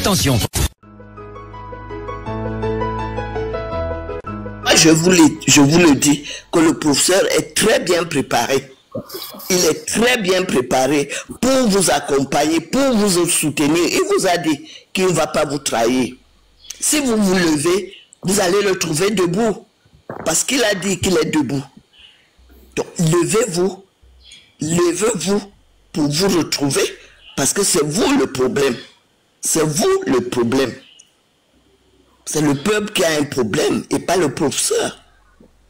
Attention. Je vous le dis que le professeur est très bien préparé. Il est très bien préparé pour vous accompagner, pour vous soutenir. Il vous a dit qu'il ne va pas vous trahir. Si vous vous levez, vous allez le trouver debout. Parce qu'il a dit qu'il est debout. Donc, levez-vous. Levez-vous pour vous retrouver. Parce que c'est vous le problème. C'est vous le problème. C'est le peuple qui a un problème et pas le professeur.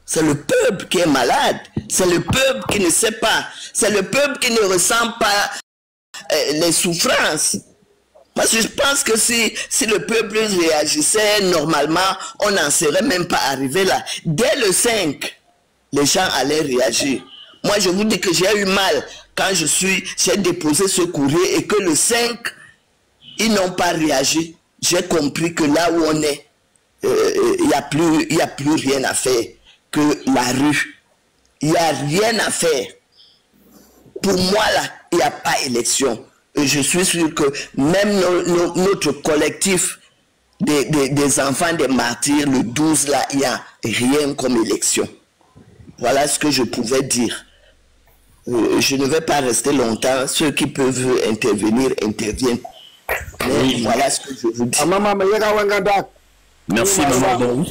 C'est le peuple qui est malade. C'est le peuple qui ne sait pas. C'est le peuple qui ne ressent pas les souffrances. Parce que je pense que si le peuple réagissait normalement, on n'en serait même pas arrivé là. Dès le 5, les gens allaient réagir. Moi, je vous dis que j'ai eu mal quand j'ai déposé ce courrier et que le 5, ils n'ont pas réagi. J'ai compris que là où on est, il n'y a plus rien à faire que la rue. Il n'y a rien à faire. Pour moi, là, il n'y a pas élection. Et je suis sûr que même notre collectif des enfants des martyrs, le 12, là, il n'y a rien comme élection. Voilà ce que je pouvais dire. Je ne vais pas rester longtemps. Ceux qui peuvent intervenir, interviennent. Mais voilà ce que je vous dis. Merci, maman.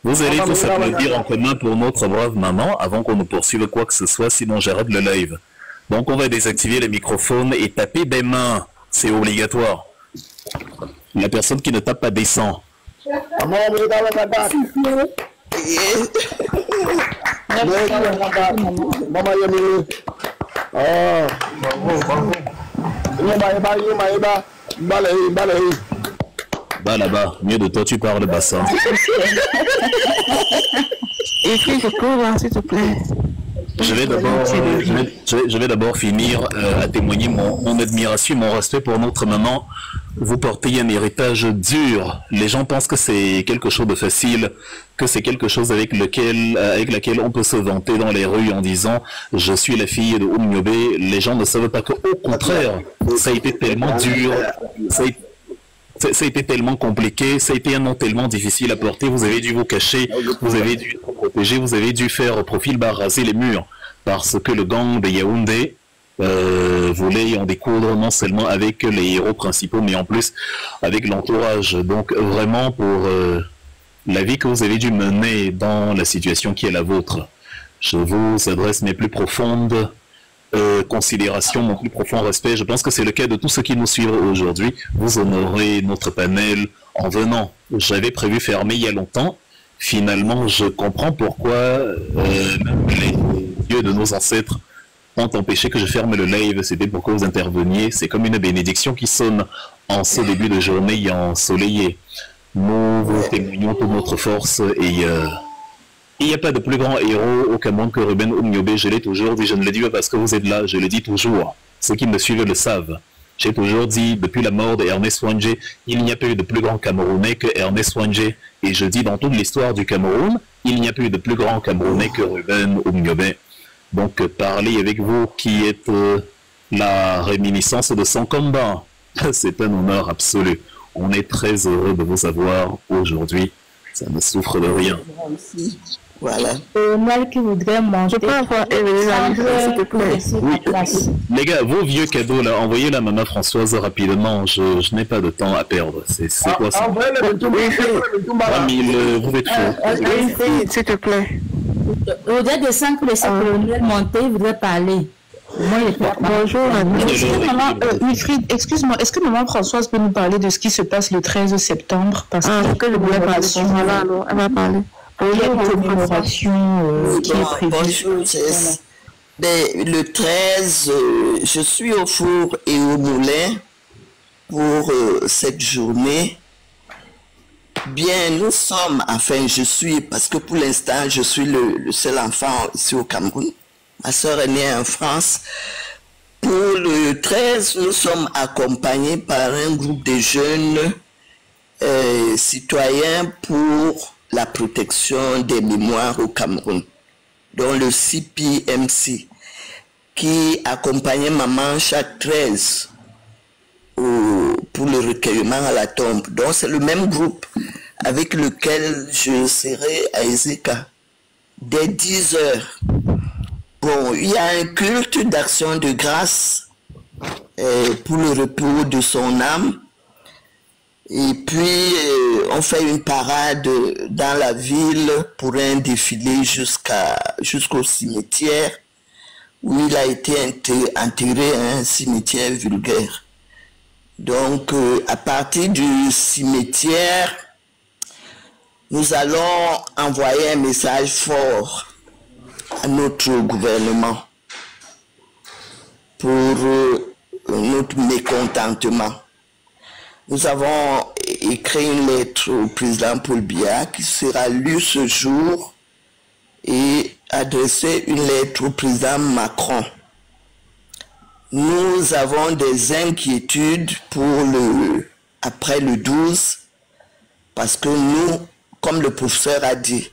Vous allez tous applaudir en commun pour notre brave maman avant qu'on ne poursuive quoi que ce soit, sinon j'arrête le live. Donc on va désactiver les microphones et taper des mains. C'est obligatoire. La personne qui ne tape pas descend. Bah là-bas, mieux de toi tu parles bassin. Écris je cours là, s'il te plaît. Je vais d'abord finir à témoigner mon admiration, mon respect pour notre maman. Vous portez un héritage dur. Les gens pensent que c'est quelque chose de facile, que c'est quelque chose avec laquelle on peut se vanter dans les rues en disant « Je suis la fille de Oumniobe ». Les gens ne savent pas qu'au contraire, ça a été tellement dur, ça a été tellement compliqué, ça a été un nom tellement difficile à porter, vous avez dû vous cacher, vous avez dû vous protéger, vous avez dû faire au profil bas raser les murs, parce que le gang de Yaoundé voulait en découdre non seulement avec les héros principaux, mais en plus avec l'entourage. Donc vraiment pour la vie que vous avez dû mener dans la situation qui est la vôtre, je vous adresse mes plus profondes considération, mon plus profond respect. Je pense que c'est le cas de tous ceux qui nous suivent aujourd'hui. Vous honorez notre panel en venant. J'avais prévu fermer il y a longtemps. Finalement, je comprends pourquoi même les dieux de nos ancêtres ont empêché que je ferme le live. C'était pour que vous interveniez. C'est comme une bénédiction qui sonne en ce début de journée ensoleillée. Nous vous témoignons toute notre force et il n'y a pas de plus grand héros au Cameroun que Ruben Oumniobe. Je l'ai toujours dit, je ne le dis pas parce que vous êtes là, je le dis toujours. Ceux qui me suivent le savent. J'ai toujours dit, depuis la mort d'Ernest Wangé, il n'y a pas eu de plus grand Camerounais que Ernest Wangé. Et je dis, dans toute l'histoire du Cameroun, il n'y a pas eu de plus grand Camerounais que Ruben Oumniobe. Donc, parler avec vous qui êtes la réminiscence de son combat, c'est un honneur absolu. On est très heureux de vous avoir aujourd'hui. Ça ne souffre de rien. Voilà. Mal qui voudrait manger. Je peux avoir s'il te plaît. Oui. Les gars, vos vieux cadeaux là, envoyez la maman Françoise rapidement. Je n'ai pas de temps à perdre. C'est quoi ça? 3000, vous êtes fous. S'il te plaît. Au-delà de 5 pour laisser colonel monter, il voudrait parler. Bonjour, Wilfried, excuse-moi, est-ce que maman Françoise peut nous parler de ce qui se passe le 13 septembre? Parce que je voulais parler. Voilà, alors, elle va parler. Il y a une commémoration qui est prévue. Bonjour, le 13, je suis au four et au moulin pour cette journée. Bien, nous sommes, enfin, parce que pour l'instant, je suis le seul enfant ici au Cameroun. Ma soeur est née en France. Pour le 13, nous sommes accompagnés par un groupe de jeunes citoyens pour la protection des mémoires au Cameroun, dont le CPMC, qui accompagnait maman chaque 13 pour le recueillement à la tombe. Donc c'est le même groupe avec lequel je serai à Ezeka dès 10 heures. Bon, il y a un culte d'action de grâce pour le repos de son âme. Et puis, on fait une parade dans la ville pour un défilé jusqu'au cimetière où il a été enterré à un cimetière vulgaire. Donc, à partir du cimetière, nous allons envoyer un message fort à notre gouvernement pour notre mécontentement. Nous avons écrit une lettre au président Paul Biya qui sera lue ce jour et adressé une lettre au président Macron. Nous avons des inquiétudes pour après le 12 parce que nous, comme le professeur a dit,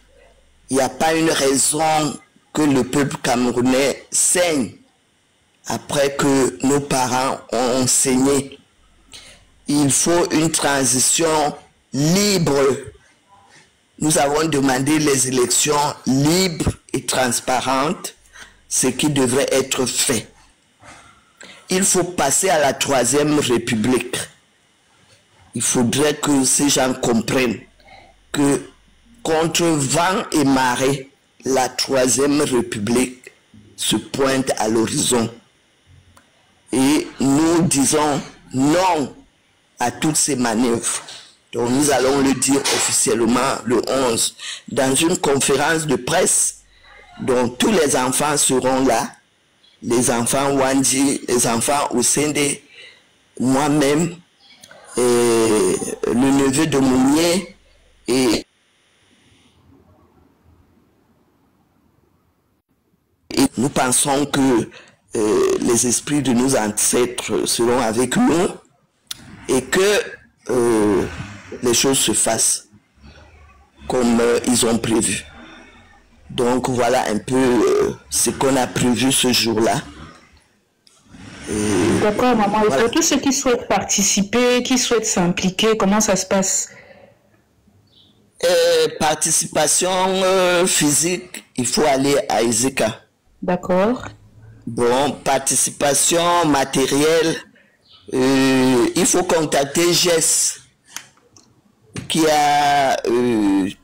il n'y a pas une raison que le peuple camerounais saigne après que nos parents ont saigné. Il faut une transition libre. Nous avons demandé les élections libres et transparentes, ce qui devrait être fait. Il faut passer à la 3e République. Il faudrait que ces gens comprennent que contre vent et marée, la 3e République se pointe à l'horizon. Et nous disons non à toutes ces manœuvres. Donc nous allons le dire officiellement le 11 dans une conférence de presse dont tous les enfants seront là, les enfants Wandi, les enfants Osende, moi-même, le neveu de Mounier et nous pensons que les esprits de nos ancêtres seront avec nous et que les choses se fassent comme ils ont prévu. Donc voilà un peu ce qu'on a prévu ce jour-là. D'accord, maman. Voilà. Et pour tous ceux qui souhaitent participer, qui souhaitent s'impliquer, comment ça se passe? Participation physique, il faut aller à Ezeka. D'accord. Bon, participation matérielle, il faut contacter GES qui a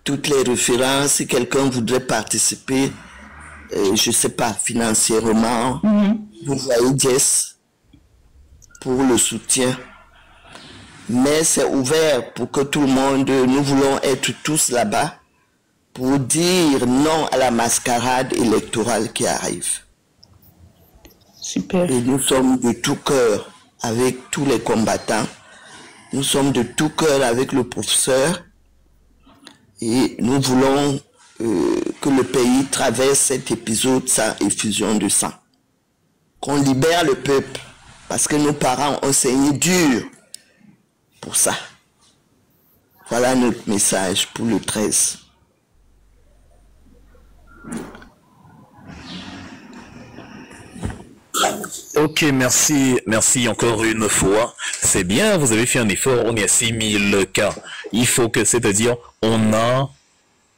toutes les références. Si quelqu'un voudrait participer, je ne sais pas, financièrement, vous voyez GES pour le soutien. Mais c'est ouvert pour que tout le monde, nous voulons être tous là-bas pour dire non à la mascarade électorale qui arrive. Super. Et nous sommes de tout cœur avec tous les combattants. Nous sommes de tout cœur avec le professeur. Et nous voulons que le pays traverse cet épisode sans effusion de sang. Qu'on libère le peuple. Parce que nos parents ont saigné dur pour ça. Voilà notre message pour le 13. Ok, merci encore une fois. C'est bien, vous avez fait un effort, on est à 6000 cas. Il faut que, c'est-à-dire, on a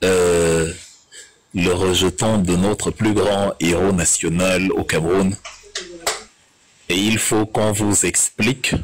le rejeton de notre plus grand héros national au Cameroun. Et il faut qu'on vous explique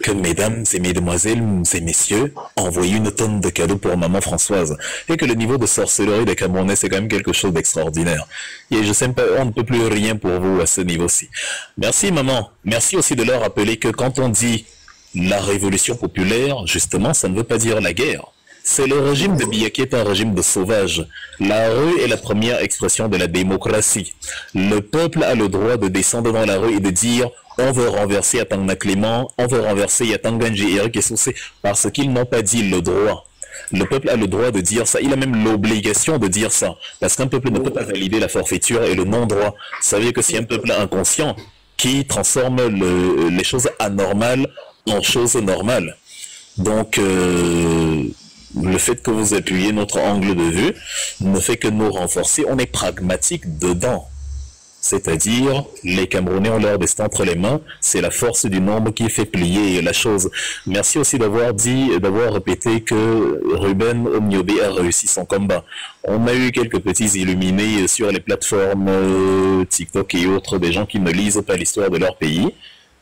que mesdames et mesdemoiselles et messieurs, envoyez une tonne de cadeaux pour maman Françoise. Et que le niveau de sorcellerie des Camerounais, c'est quand même quelque chose d'extraordinaire. Et je sais pas, on ne peut plus rien pour vous à ce niveau-ci. Merci maman. Merci aussi de leur rappeler que quand on dit la révolution populaire, justement, ça ne veut pas dire la guerre. C'est le régime de Biya qui est un régime de sauvage. La rue est la première expression de la démocratie. Le peuple a le droit de descendre dans la rue et de dire on veut renverser Atangna Clément, on veut renverser Yatanganji et Eric Essoussé, parce qu'ils n'ont pas dit le droit. Le peuple a le droit de dire ça, il a même l'obligation de dire ça, parce qu'un peuple ne peut pas valider la forfaiture et le non-droit. Vous savez que c'est un peuple inconscient qui transforme les choses anormales en choses normales. Donc, le fait que vous appuyez notre angle de vue ne fait que nous renforcer. On est pragmatique dedans. C'est-à-dire, les Camerounais ont leur destin entre les mains, c'est la force du nombre qui fait plier la chose. Merci aussi d'avoir répété que Ruben Omniobé a réussi son combat. On a eu quelques petits illuminés sur les plateformes TikTok et autres, des gens qui ne lisent pas l'histoire de leur pays,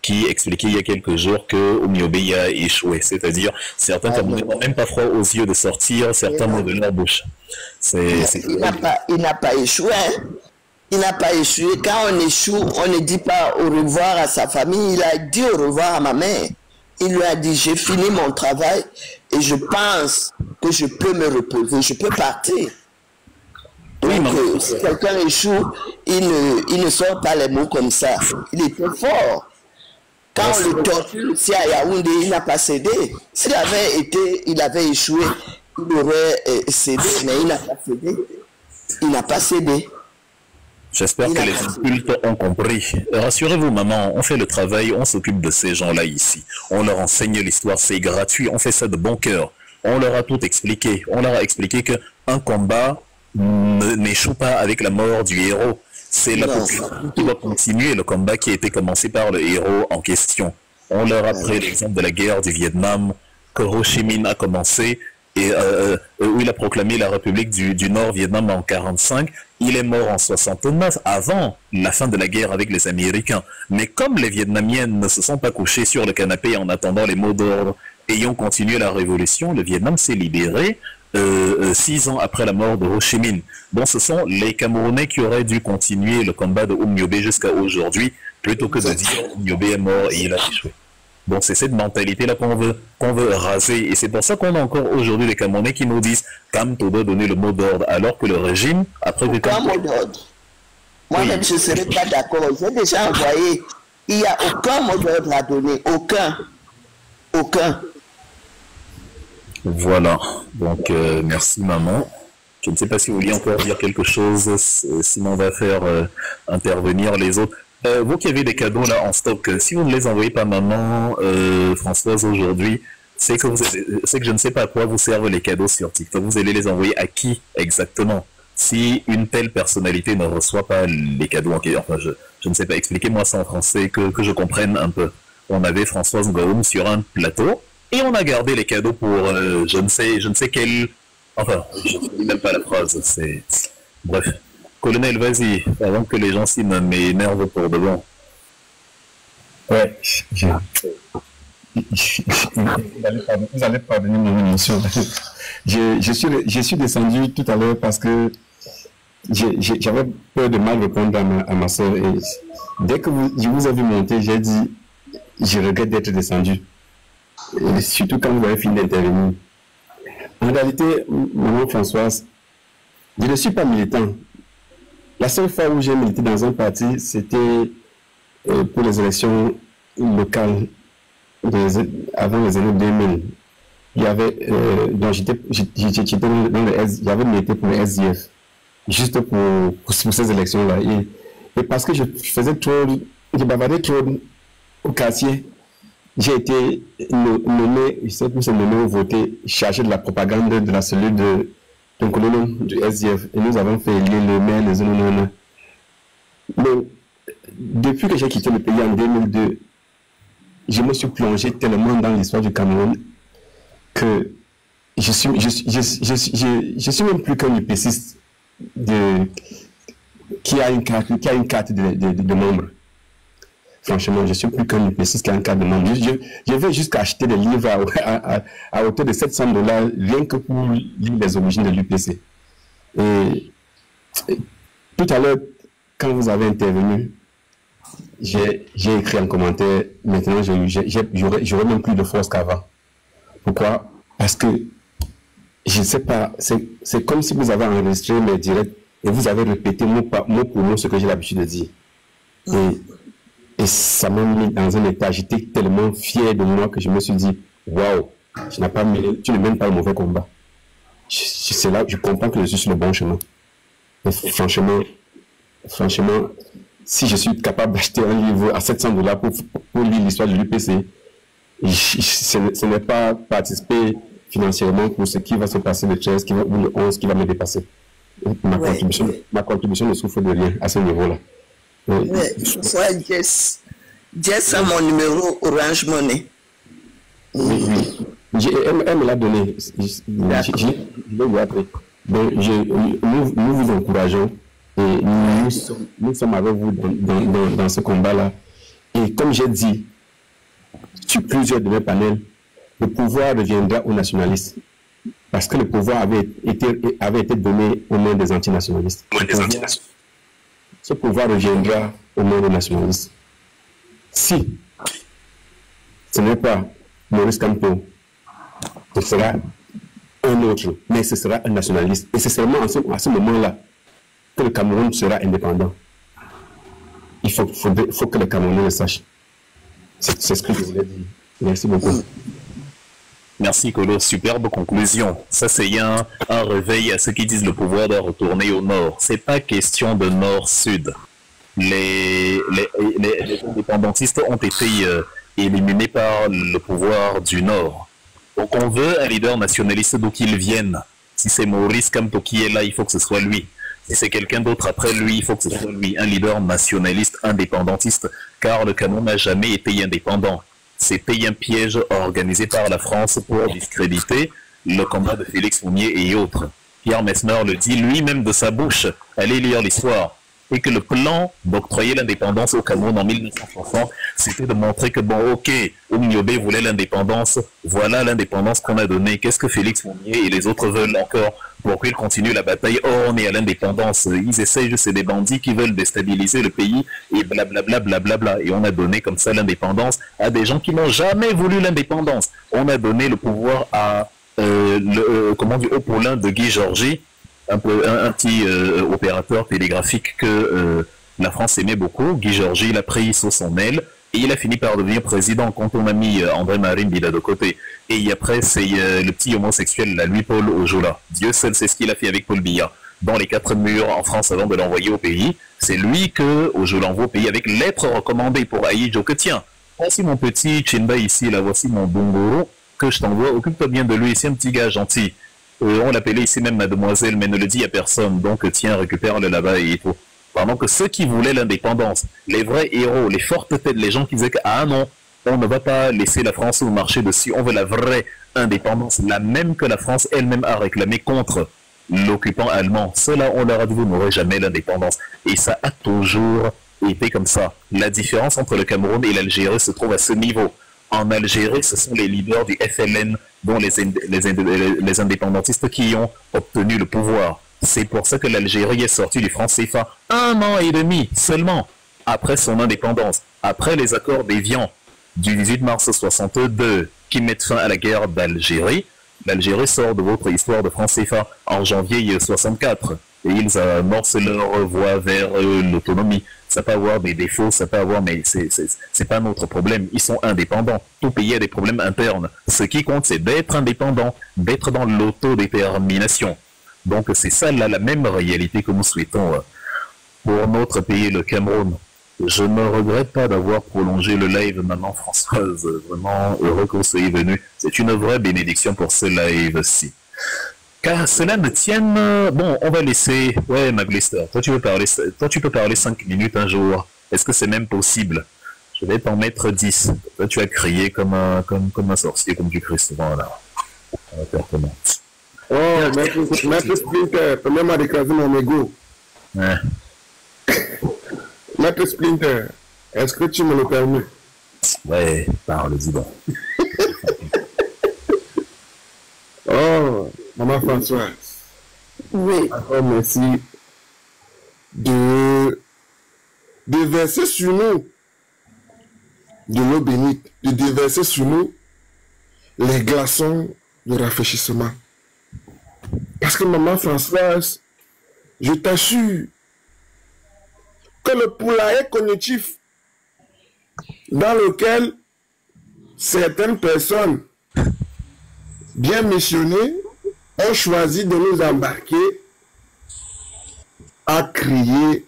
qui expliquait il y a quelques jours que Omniobé a échoué. C'est-à-dire, certains Camerounais n'ont même pas froid aux yeux de sortir certains mots de leur bouche. Il n'a pas échoué, hein? Il n'a pas échoué. Quand on échoue, on ne dit pas au revoir à sa famille. Il a dit au revoir à ma mère. Il lui a dit, j'ai fini mon travail et je pense que je peux me reposer, je peux partir. Donc, si quelqu'un échoue, il ne sort pas les mots comme ça. Il était fort. Quand on le torture ici à Yaoundé, il n'a pas cédé. S'il avait échoué, il aurait cédé, mais il n'a pas cédé. Il n'a pas cédé. J'espère que les adultes ont compris. Rassurez-vous, maman, on fait le travail, on s'occupe de ces gens-là ici. On leur enseigne l'histoire, c'est gratuit, on fait ça de bon cœur. On leur a tout expliqué. On leur a expliqué qu'un combat n'échoue pas avec la mort du héros. C'est la population qui doit continuer le combat qui a été commencé par le héros en question. On leur a pris l'exemple de la guerre du Vietnam que Ho Chi Minh a commencé et où il a proclamé la République du Nord-Vietnam en 1945. Il est mort en 1969, avant la fin de la guerre avec les Américains. Mais comme les Vietnamiennes ne se sont pas couchés sur le canapé en attendant les mots d'ordre et ont continué la révolution, le Vietnam s'est libéré 6 ans après la mort de Ho Chi Minh. Donc ce sont les Camerounais qui auraient dû continuer le combat de Omniobé jusqu'à aujourd'hui, plutôt que de dire Omniobé est mort et il a échoué. Donc c'est cette mentalité-là qu'on veut raser. Et c'est pour ça qu'on a encore aujourd'hui des Camerounais qui nous disent « Kamto doit donner le mot d'ordre », alors que le régime, après... Aucun mot d'ordre. Moi-même, je ne serais pas d'accord. J'ai déjà envoyé. Il n'y a aucun mot d'ordre à donner. Aucun. Aucun. Voilà. Donc, merci, maman. Je ne sais pas si vous vouliez encore dire quelque chose, sinon on va faire intervenir les autres. Vous qui avez des cadeaux là en stock, si vous ne les envoyez pas maman Françoise aujourd'hui, c'est que je ne sais pas à quoi vous servent les cadeaux sur TikTok. Vous allez les envoyer à qui exactement? Si une telle personnalité ne reçoit pas les cadeaux, enfin je ne sais pas, expliquez-moi ça en français que je comprenne un peu. On avait Françoise Ngaoum sur un plateau et on a gardé les cadeaux pour je ne sais quel, enfin je ne dis même pas la phrase, c'est bref. Colonel, vas-y, avant que les gens s'y m'énervent pour de bon. Ouais, vous allez pardonner mon émotion. Je suis descendu tout à l'heure parce que j'avais peur de mal répondre à ma soeur. Et dès que je vous ai vu monter, j'ai dit, je regrette d'être descendu. Et surtout quand vous avez fini d'intervenir. En réalité, maman Françoise, je ne suis pas militant. La seule fois où j'ai milité dans un parti, c'était pour les élections locales avant les années 2000. Il y avait, donc j'avais milité pour le SDF, juste pour ces élections-là. Et parce que je faisais trop, je bavardais trop au quartier, j'ai été nommé, je sais plus c'est nommé ou voté, chargé de la propagande de la cellule du SDF, et nous avons fait élire le maire des zones. Mais depuis que j'ai quitté le pays en 2002, je me suis plongé tellement dans l'histoire du Cameroun que je suis même plus qu'un UPCiste qui a une carte de membre. Franchement, je suis plus qu'un UPCiste qui a une carte de membre. Je vais jusqu'à acheter des livres à hauteur de $700 rien que pour lire les origines de l'UPC. Et tout à l'heure, quand vous avez intervenu, j'ai écrit un commentaire. Maintenant, j'aurai même plus de force qu'avant. Pourquoi? Parce que, je ne sais pas, c'est comme si vous avez enregistré mes directs et vous avez répété mot pour mot ce que j'ai l'habitude de dire. Et ça m'a mis dans un état, j'étais tellement fier de moi que je me suis dit, waouh, tu ne mènes pas un mauvais combat. C'est là que je comprends que je suis sur le bon chemin. Mais franchement, si je suis capable d'acheter un livre à $700 pour lire l'histoire de l'UPC, ce n'est pas participer financièrement pour ce qui va se passer le 13 ou le 11 qui va me dépasser. Ma contribution ne souffre de rien à ce niveau-là. Je vois Jess. Jess a mon numéro Orange Money. Oui. Elle me l'a donné. Je vais lui appeler. Donc, nous vous encourageons et nous sommes avec vous dans ce combat-là. Et comme j'ai dit, sur plusieurs de mes panels, le pouvoir reviendra aux nationalistes. Parce que le pouvoir avait été donné aux mains des antinationalistes. Ce pouvoir reviendra aux mains des nationalistes. Si ce n'est pas Maurice Kamto, ce sera un autre, mais ce sera un nationaliste. Et c'est seulement à ce moment-là que le Cameroun sera indépendant. Il faut que le Camerounais le sache. C'est ce que je voulais dire. Merci beaucoup. Merci Kolo, superbe conclusion. Ça c'est un réveil à ceux qui disent le pouvoir doit retourner au nord. C'est pas question de nord-sud. Les indépendantistes ont été éliminés par le pouvoir du nord. Donc on veut un leader nationaliste d'où qu'il vienne. Si c'est Maurice Kamto qui est là, il faut que ce soit lui. Si c'est quelqu'un d'autre après lui, il faut que ce soit lui. Un leader nationaliste, indépendantiste, car le Cameroun n'a jamais été indépendant. C'était un piège organisé par la France pour discréditer le combat de Félix Foumier et autres. Pierre Messmer le dit lui-même de sa bouche. Allez lire l'histoire. Et que le plan d'octroyer l'indépendance au Cameroun en 1960, c'était de montrer que, bon, ok, Oumniobé voulait l'indépendance, voilà l'indépendance qu'on a donnée. Qu'est-ce que Félix Foumier et les autres veulent encore? Pourquoi ils continuent la bataille? Oh, on est à l'indépendance. Ils essayent juste, c'est des bandits qui veulent déstabiliser le pays et blablabla, blablabla. Et on a donné comme ça l'indépendance à des gens qui n'ont jamais voulu l'indépendance. On a donné le pouvoir à au Paulin de Guy Georgie, un petit opérateur télégraphique que la France aimait beaucoup. Guy Georgie, il a pris sous son aile et il a fini par devenir président quand on a mis André-Marie Mbila de côté. Et après, c'est le petit homosexuel, là, lui, Paul Ojola. Dieu seul sait ce qu'il a fait avec Paul Biya dans les 4 murs en France avant de l'envoyer au pays. C'est lui que Ojola envoie au pays avec lettre recommandée pour Aïdjo que tiens, voici mon petit Chinba ici, là, voici mon Bongoro que je t'envoie, occupe-toi bien de lui, c'est un petit gars gentil. On l'appelait ici même mademoiselle, mais ne le dit à personne, donc tiens, récupère-le là-bas et tout. Pendant que ceux qui voulaient l'indépendance, les vrais héros, les fortes têtes, les gens qui disaient que, ah non, on ne va pas laisser la France nous marcher dessus, on veut la vraie indépendance, la même que la France elle-même a réclamé contre l'occupant allemand. Cela, on leur a dit, vous n'aurez jamais l'indépendance. Et ça a toujours été comme ça. La différence entre le Cameroun et l'Algérie se trouve à ce niveau. En Algérie, ce sont les leaders du FLN, dont les indépendantistes qui ont obtenu le pouvoir. C'est pour ça que l'Algérie est sortie du franc CFA 1 an et demi seulement après son indépendance, après les accords d'Évian du 18 mars 62 qui mettent fin à la guerre d'Algérie. L'Algérie sort de votre histoire de franc CFA en janvier 64 et ils amorcent leur voie vers l'autonomie. Ça peut avoir des défauts, ça peut avoir, mais c'est pas notre problème. Ils sont indépendants. Tout pays a des problèmes internes. Ce qui compte, c'est d'être indépendant, d'être dans l'autodétermination. Donc c'est ça là, la même réalité que nous souhaitons pour notre pays, le Cameroun. Je ne regrette pas d'avoir prolongé le live, maman Françoise. Vraiment heureux que vous soyez venu. C'est une vraie bénédiction pour ce live-ci. Car cela me tienne... Bon, on va laisser... Ouais, Maglister, toi tu peux parler 5 minutes un jour. Est-ce que c'est même possible? Je vais t'en mettre 10. Toi tu as crié comme un sorcier, comme du Christ. Voilà. On va faire comment? Oh, Maître Splinter, même à décraser mon ego. Ouais. Maître Splinter, est-ce que tu me le permets? Ouais, parle-y donc. Oh, maman Françoise. Oui. Encore merci de verser sur nous de l'eau bénite, de déverser sur nous les glaçons de rafraîchissement. Parce que maman Françoise, je t'assure que le poulailler cognitif dans lequel certaines personnes bien missionnées ont choisi de nous embarquer a créé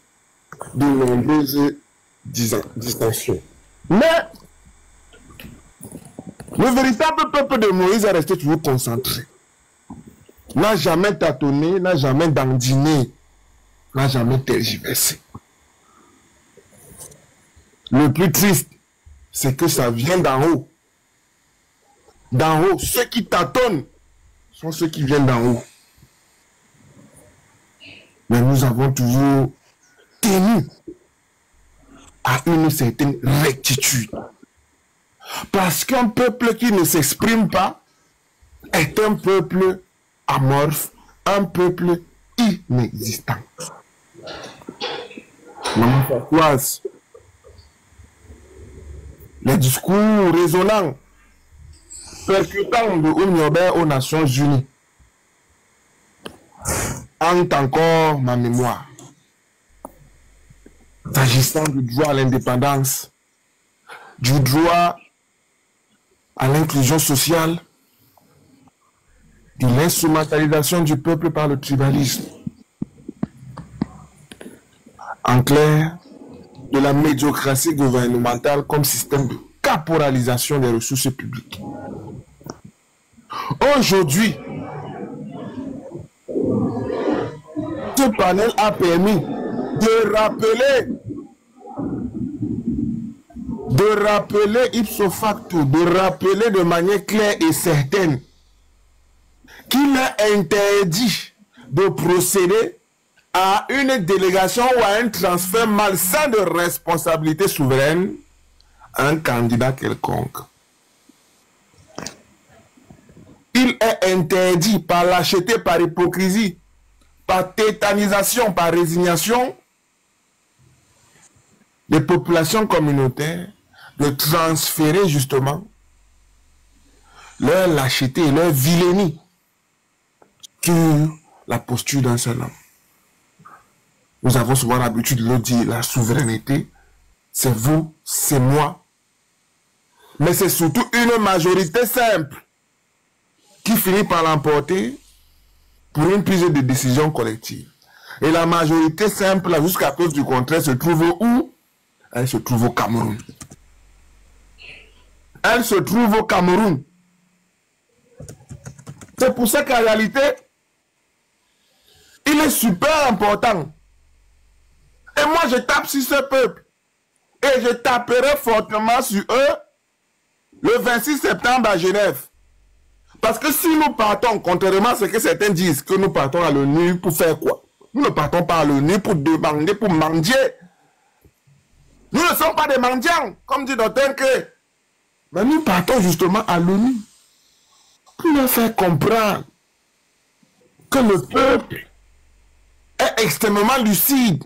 de nombreuses distensions. Mais le véritable peuple de Moïse est resté toujours concentré. N'a jamais tâtonné, n'a jamais dandiné, n'a jamais tergiversé. Le plus triste, c'est que ça vient d'en haut. D'en haut, ceux qui tâtonnent sont ceux qui viennent d'en haut. Mais nous avons toujours tenu à une certaine rectitude. Parce qu'un peuple qui ne s'exprime pas est un peuple amorphe, un peuple inexistant. Maman Françoise, les discours résonnants, percutants de Oumniobé aux Nations Unies hantent encore ma mémoire. S'agissant du droit à l'indépendance, du droit à l'inclusion sociale, de l'instrumentalisation du peuple par le tribalisme. En clair, de la médiocratie gouvernementale comme système de caporalisation des ressources publiques. Aujourd'hui, ce panel a permis de rappeler ipso facto, de rappeler de manière claire et certaine qu'il est interdit de procéder à une délégation ou à un transfert malsain de responsabilité souveraine à un candidat quelconque. Il est interdit par lâcheté, par hypocrisie, par tétanisation, par résignation, des populations communautaires de transférer justement leur lâcheté et leur vilainie sur la posture d'un seul homme. Nous avons souvent l'habitude de le dire, la souveraineté, c'est vous, c'est moi. Mais c'est surtout une majorité simple qui finit par l'emporter pour une prise de décision collective. Et la majorité simple, jusqu'à cause du contraire, se trouve où? Elle se trouve au Cameroun. Elle se trouve au Cameroun. C'est pour ça qu'en réalité, il est super important. Et moi, je tape sur ce peuple. Et je taperai fortement sur eux le 26 septembre à Genève. Parce que si nous partons, contrairement à ce que certains disent, que nous partons à l'ONU pour faire quoi? Nous ne partons pas à l'ONU pour demander, pour mendier. Nous ne sommes pas des mendiants, comme dit Dr. K. Mais nous partons justement à l'ONU pour leur faire comprendre que le peuple est extrêmement lucide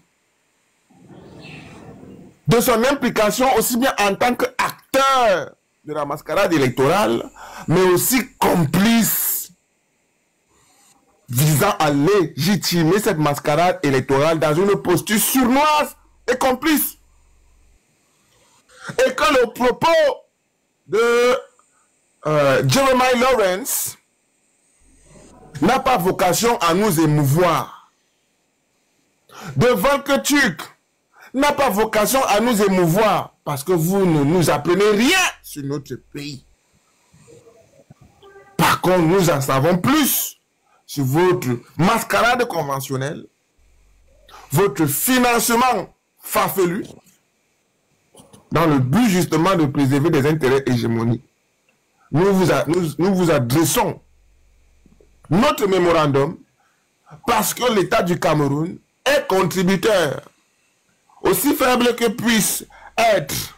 de son implication aussi bien en tant qu'acteur de la mascarade électorale, mais aussi complice visant à légitimer cette mascarade électorale dans une posture sournoise et complice. Et que le propos de Jeremiah Lawrence n'a pas vocation à nous émouvoir. De Volker Turk n'a pas vocation à nous émouvoir parce que vous ne nous apprenez rien sur notre pays. Par contre, nous en savons plus sur votre mascarade conventionnelle, votre financement farfelu, dans le but justement de préserver des intérêts hégémoniques. Nous vous adressons notre mémorandum parce que l'État du Cameroun est contributeur, aussi faible que puisse être,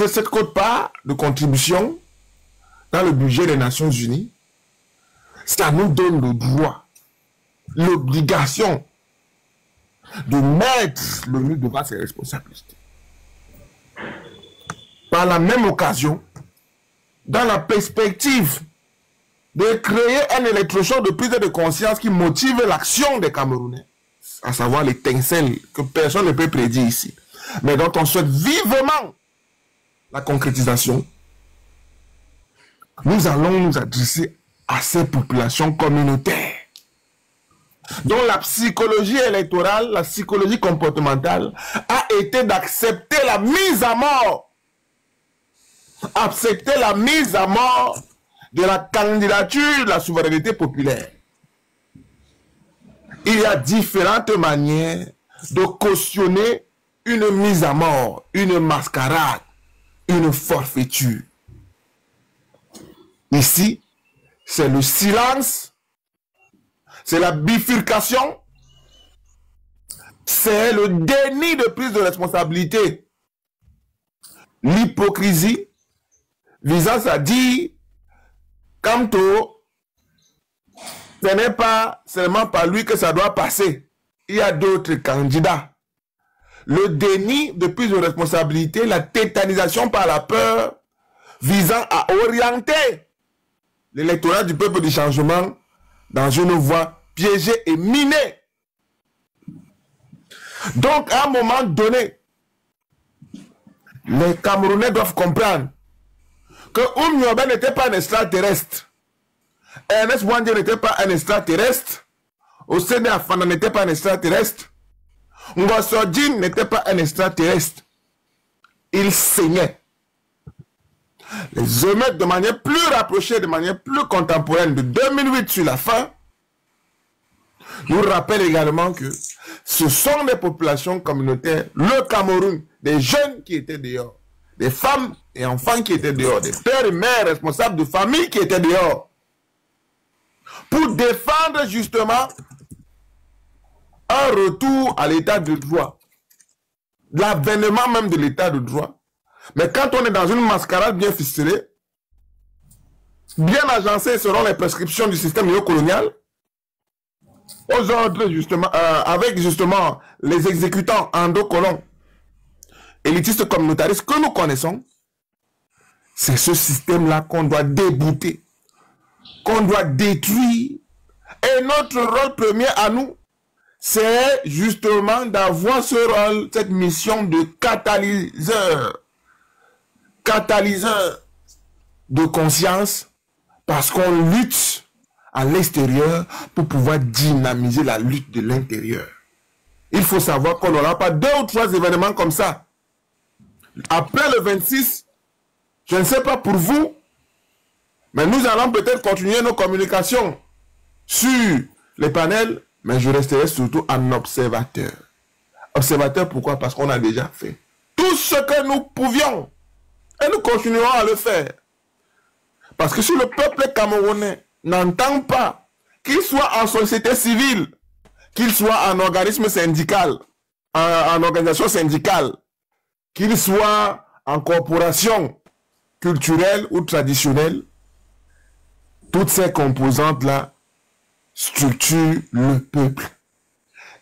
cette quote-part de contribution dans le budget des Nations Unies. Ça nous donne le droit, l'obligation de mettre l'ONU devant ses responsabilités. Par la même occasion, dans la perspective de créer un électrochoc de prise de conscience qui motive l'action des Camerounais, à savoir l'étincelle que personne ne peut prédire ici, mais dont on souhaite vivement la concrétisation, nous allons nous adresser à ces populations communautaires dont la psychologie électorale, la psychologie comportementale a été d'accepter la mise à mort. Accepter la mise à mort de la candidature de la souveraineté populaire. il y a différentes manières de cautionner une mise à mort, une mascarade, une forfaiture. Ici, c'est le silence, c'est la bifurcation, c'est le déni de prise de responsabilité, l'hypocrisie visant à dire, quant au, ce n'est pas seulement par lui que ça doit passer. Il y a d'autres candidats. Le déni de prise de responsabilité, la tétanisation par la peur visant à orienter l'électorat du peuple du changement dans une voie piégée et minée. Donc, à un moment donné, les Camerounais doivent comprendre que Oumioba n'était pas un extraterrestre. Ernest Ouandje n'était pas un extraterrestre. Osene Afana n'était pas un extraterrestre. Ngosodjin n'était pas un extraterrestre. Il saignait. Les émeutes de manière plus rapprochée, de manière plus contemporaine de 2008 sur la fin, nous rappellent également que ce sont des populations communautaires, le Cameroun, des jeunes qui étaient dehors, des femmes et enfants qui étaient dehors, des pères et mères responsables de famille qui étaient dehors, pour défendre justement un retour à l'état de droit, l'avènement même de l'état de droit. Mais quand on est dans une mascarade bien ficelée, bien agencée selon les prescriptions du système néocolonial, aux ordres justement, avec justement les exécutants endocolons, élitistes communautaristes que nous connaissons, c'est ce système-là qu'on doit débouter, qu'on doit détruire. Et notre rôle premier à nous, c'est justement d'avoir ce rôle, cette mission de catalyseur de conscience, parce qu'on lutte à l'extérieur pour pouvoir dynamiser la lutte de l'intérieur. Il faut savoir qu'on n'aura pas 2 ou 3 événements comme ça. Après le 26, je ne sais pas pour vous, mais nous allons peut-être continuer nos communications sur les panels, mais je resterai surtout un observateur. Observateur, pourquoi? Parce qu'on a déjà fait tout ce que nous pouvions. Et nous continuerons à le faire. Parce que si le peuple camerounais n'entend pas, qu'il soit en société civile, qu'il soit en organisme syndical, en organisation syndicale, qu'il soit en corporation culturelle ou traditionnelle, toutes ces composantes-là structurent le peuple.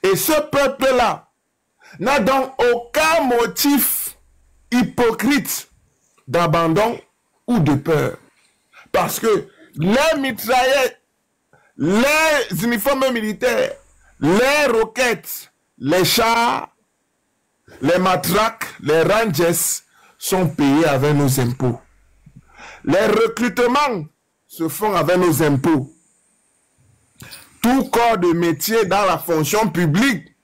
Et ce peuple-là n'a donc aucun motif hypocrite d'abandon ou de peur. Parce que les mitraillettes, les uniformes militaires, les roquettes, les chars, les matraques, les rangers sont payés avec nos impôts. Les recrutements se font avec nos impôts. Tout corps de métier dans la fonction publique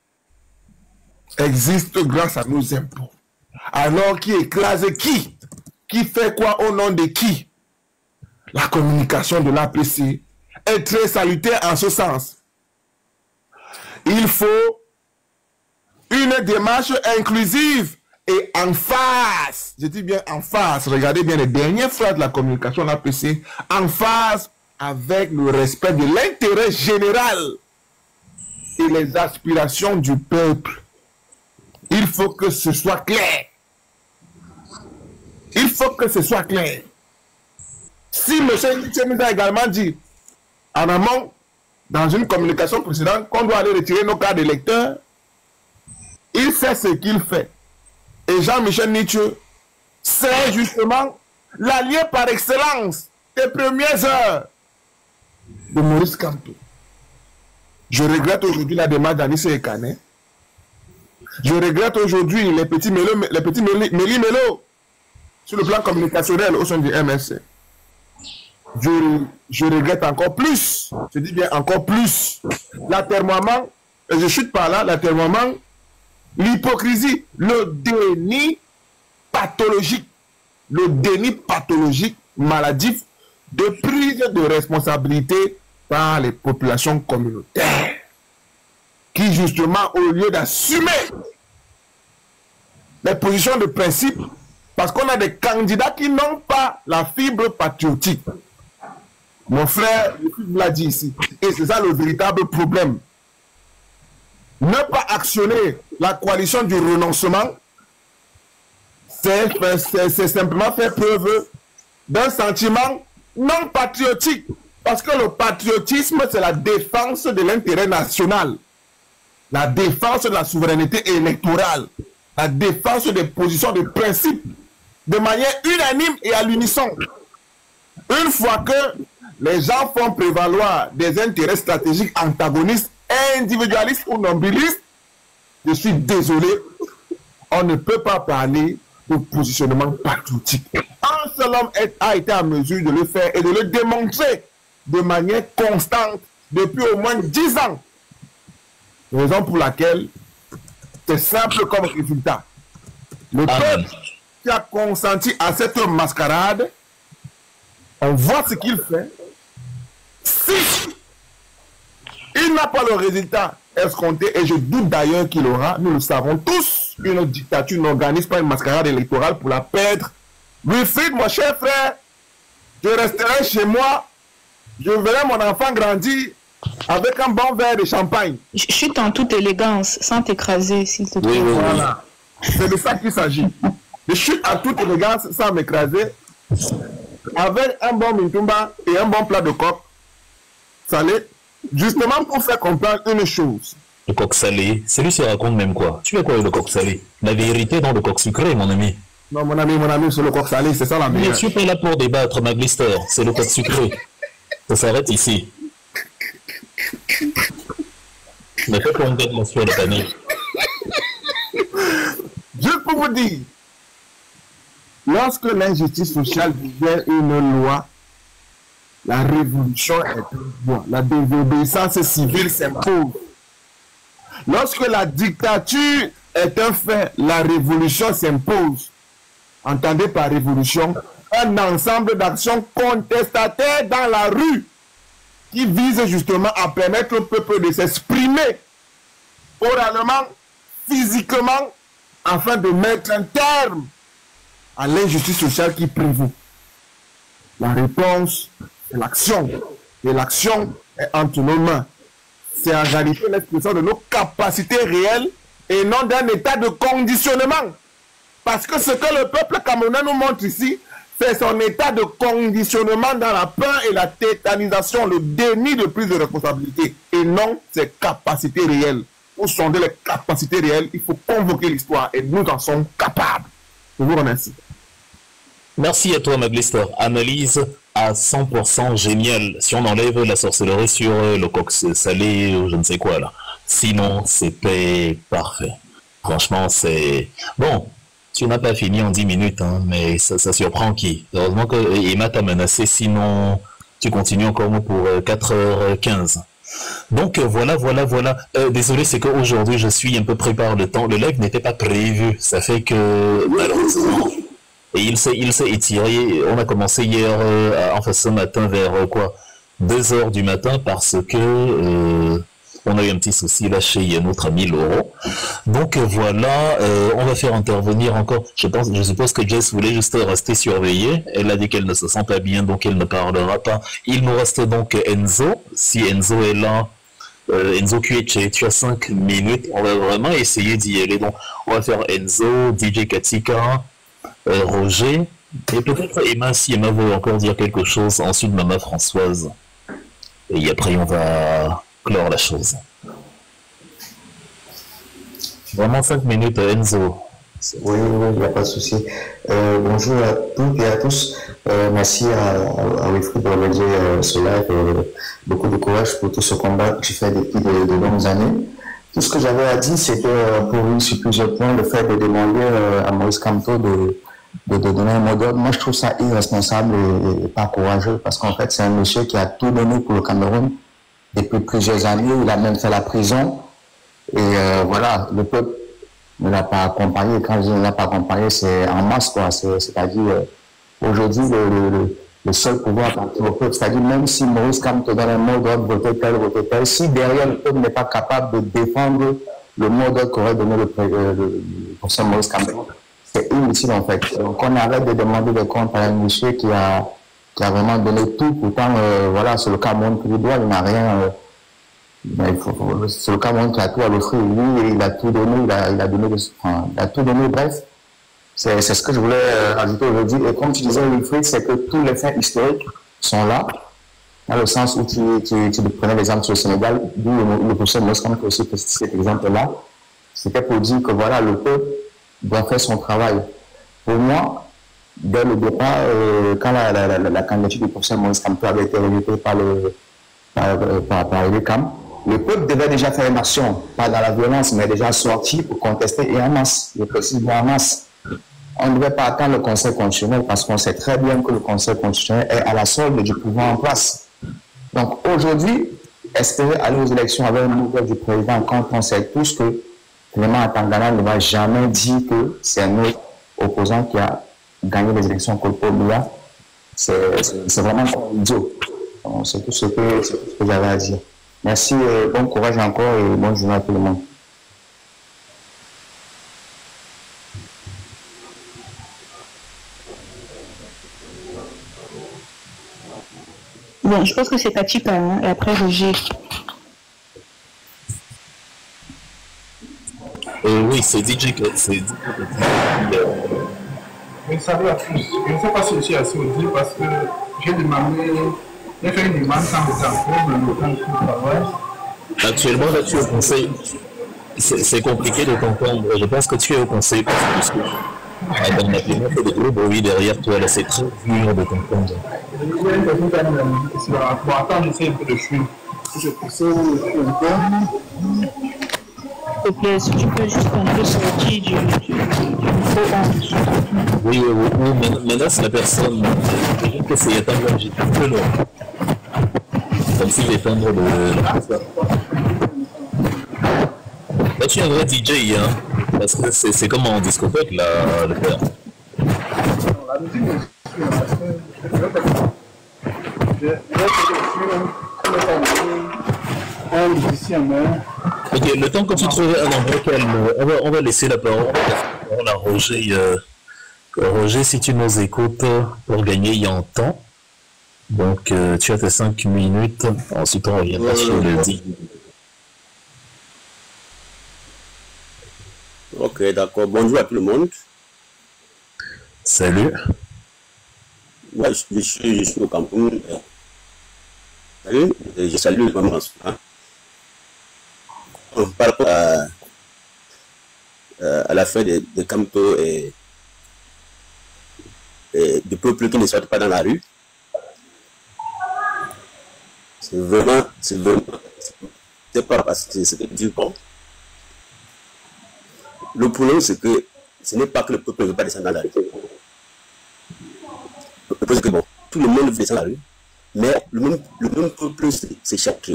existe grâce à nos impôts. Alors qui écrase qui? Qui fait quoi au nom de qui? La communication de l'APC est très salutaire en ce sens. Il faut une démarche inclusive et en phase. Je dis bien en phase. Regardez bien les dernières phrases de la communication de l'APC. En phase avec le respect de l'intérêt général et les aspirations du peuple. Il faut que ce soit clair. Il faut que ce soit clair. Si M. Nietzsche nous a également dit, en amont, dans une communication précédente, qu'on doit aller retirer nos cartes d'électeurs, il sait ce qu'il fait. Et Jean-Michel Nietzsche, c'est justement l'allié par excellence des premières heures de Maurice Kamto. Je regrette aujourd'hui la démarche d'Anis Ekane. Je regrette aujourd'hui les petits méli-mélo sur le plan communicationnel au sein du MSC. Je regrette encore plus, je dis bien encore plus, l'atermoiement, et je chute par là, l'atermoiement, l'hypocrisie, le déni pathologique, maladif, de prise de responsabilité par les populations communautaires. qui justement, au lieu d'assumer les positions de principe, parce qu'on a des candidats qui n'ont pas la fibre patriotique. Mon frère l'a dit ici. Et c'est ça le véritable problème. Ne pas actionner la coalition du renoncement, c'est simplement faire preuve d'un sentiment non patriotique. Parce que le patriotisme, c'est la défense de l'intérêt national, la défense de la souveraineté électorale, la défense des positions de principe, de manière unanime et à l'unisson. Une fois que les gens font prévaloir des intérêts stratégiques antagonistes, individualistes ou nombrilistes, je suis désolé, on ne peut pas parler de positionnement patriotique. Un seul homme a été en mesure de le faire et de le démontrer de manière constante depuis au moins 10 ans. Raison pour laquelle c'est simple comme résultat. Le peuple qui a consenti à cette mascarade, on voit ce qu'il fait. Si il n'a pas le résultat escompté, et je doute d'ailleurs qu'il aura, nous le savons tous, une dictature n'organise pas une mascarade électorale pour la perdre. Wilfried, mon cher frère, je resterai chez moi, je verrai mon enfant grandir avec un bon verre de champagne. Chute en toute élégance, sans t'écraser, s'il te plaît. Oui. Voilà. C'est de ça qu'il s'agit. Je chute en toute élégance, sans m'écraser, avec un bon mintumba et un bon plat de coq salé, justement pour faire comprendre une chose. Le coq salé, celui se raconte même quoi? Tu veux quoi avec le coq salé? La vérité dans le coq sucré, mon ami. Non, mon ami, c'est le coq salé, c'est ça la meilleure. Je suis pas là pour débattre, ma blister, c'est le coq sucré. Ça s'arrête ici. Ne fais pas une tête de sur le panier. Juste pour vous dire, lorsque l'injustice sociale devient une loi, la révolution est une loi. La désobéissance civile s'impose. Lorsque la dictature est un fait, la révolution s'impose. Entendez par révolution un ensemble d'actions contestataires dans la rue qui visent justement à permettre au peuple de s'exprimer oralement, physiquement, afin de mettre un terme à l'injustice sociale qui prévaut. La réponse, c'est l'action. Et l'action est entre nos mains. C'est en réalité l'expression de nos capacités réelles et non d'un état de conditionnement. Parce que ce que le peuple camerounais nous montre ici, c'est son état de conditionnement dans la peur et la tétanisation, le déni de prise de responsabilité, et non ses capacités réelles. Pour sonder les capacités réelles, il faut convoquer l'histoire, et nous en sommes capables. Je vous remercie. Merci à toi, Maglister. Analyse à 100% géniale. Si on enlève la sorcellerie sur le coq salé ou je ne sais quoi là. Sinon, c'était parfait. Franchement, c'est... Bon, tu n'as pas fini en 10 minutes, hein, mais ça surprend qui? Heureusement que Emma t'a menacé, sinon tu continues encore pour 4h15. Donc voilà. Désolé, c'est qu'aujourd'hui je suis un peu pris par le temps. Le live n'était pas prévu. Ça fait que malheureusement... Et il s'est étiré. On a commencé hier, enfin ce matin vers 2h du matin parce que on a eu un petit souci là chez notre ami Laurent. Donc voilà, on va faire intervenir encore. Je suppose que Jess voulait juste rester surveillée. Elle a dit qu'elle ne se sent pas bien, donc elle ne parlera pas. Il nous reste donc Enzo. Si Enzo est là, Enzo Kueche, tu as 5 minutes. On va vraiment essayer d'y aller. Donc on va faire Enzo, DJ Katika, Roger, et peut-être Emma, si Emma veut encore dire quelque chose, ensuite Maman Françoise, et après on va clore la chose. Vraiment 5 minutes, Enzo. Oui, il n'y a pas de souci. Bonjour à toutes et à tous. Merci à Wilfried d'organiser ce live. Beaucoup de courage pour tout ce combat que tu fais depuis de longues années. Tout ce que j'avais à dire, c'est que pour lui, sur plusieurs points, le fait de demander à Maurice Kamto de donner un mot d'ordre, moi je trouve ça irresponsable et pas courageux, parce qu'en fait c'est un monsieur qui a tout donné pour le Cameroun depuis plusieurs années. Il a même fait la prison et voilà, le peuple ne l'a pas accompagné. Quand je ne l'a pas accompagné, c'est en masse, quoi. C'est-à-dire aujourd'hui le seul pouvoir appartient au peuple. C'est-à-dire, même si Maurice Kamto te donne un mot d'ordre, voter tel, si derrière le peuple n'est pas capable de défendre le mot d'ordre qu'aurait donné le professeur Maurice Kamto, c'est inutile en fait. Donc on arrête de demander des comptes à un monsieur qui a vraiment donné tout. Pourtant, voilà, c'est le Cameroun qui lui doit, il n'a rien. C'est le Cameroun qui a tout à l'offrir. Lui, il a tout donné, il a tout donné, bref. C'est ce que je voulais ajouter aujourd'hui. Et comme tu disais, Wilfried, c'est que tous les faits historiques sont là, dans le sens où tu prenais l'exemple sur le Sénégal, d'où le professeur Moscam qui aussi cet exemple-là. C'était pour dire que voilà, le peuple doit faire son travail. Pour moi, dès le départ, quand la candidature du professeur Maurice Kamto avait été rejetée par l'UQAM, le peuple devait déjà faire une action, pas dans la violence, mais déjà sortir pour contester et en masse, je précise bien en masse. On ne devait pas attendre le Conseil constitutionnel parce qu'on sait très bien que le Conseil constitutionnel est à la solde du pouvoir en place. Donc aujourd'hui, espérer aller aux élections avec une nouvelle du président quand on sait tous que Clément Atangana ne va jamais dire que c'est un autre opposant qui a gagné les élections contre Biya, c'est vraiment idiot. C'est tout ce que j'avais à dire. Merci, bon courage encore et bonne journée à tout le monde. Bon, je pense que c'est Tachika, hein, et après Roger. Oui, c'est DJ que c'est. Oui, salut à tous. Je ne sais pas si je suis assez audible parce que j'ai fait une demande sans le temps pour le temps de travail. Actuellement, là, tu es au conseil. C'est compliqué de t'entendre. Je pense que tu es au conseil parce que dans la plénière, il y a des gros bruits derrière toi. Là, c'est très dur de t'entendre. Bon, attends, j'essaie un peu de fuir. Je pousse un peu. S'il te plaît, si tu peux juste un peu sortir du oui, maintenant c'est la personne que c'est étendre un peu long. Comme si étendre le. Là, tu es un vrai DJ, hein, parce que c'est comme en discothèque, là, le père. La musique, parce que un musicien, ok, le temps que tu trouves un endroit calme, on va laisser la parole à Roger. Roger, si tu nous écoutes, pour gagner en temps. Donc, tu as tes 5 minutes. Ensuite, on reviendra sur le 10. Ok, d'accord. Bonjour à tout le monde. Salut. Moi, je suis au Cameroun. Salut, je salue le maman. Par rapport à l'affaire de Kamto et du peuple qui ne sortent pas dans la rue, c'est pas parce que c'est du bon. Le problème, c'est que ce n'est pas que le peuple ne veut pas descendre dans la rue. Le problème, c'est que bon, tout le monde veut descendre dans la rue, mais le même peuple s'échappe.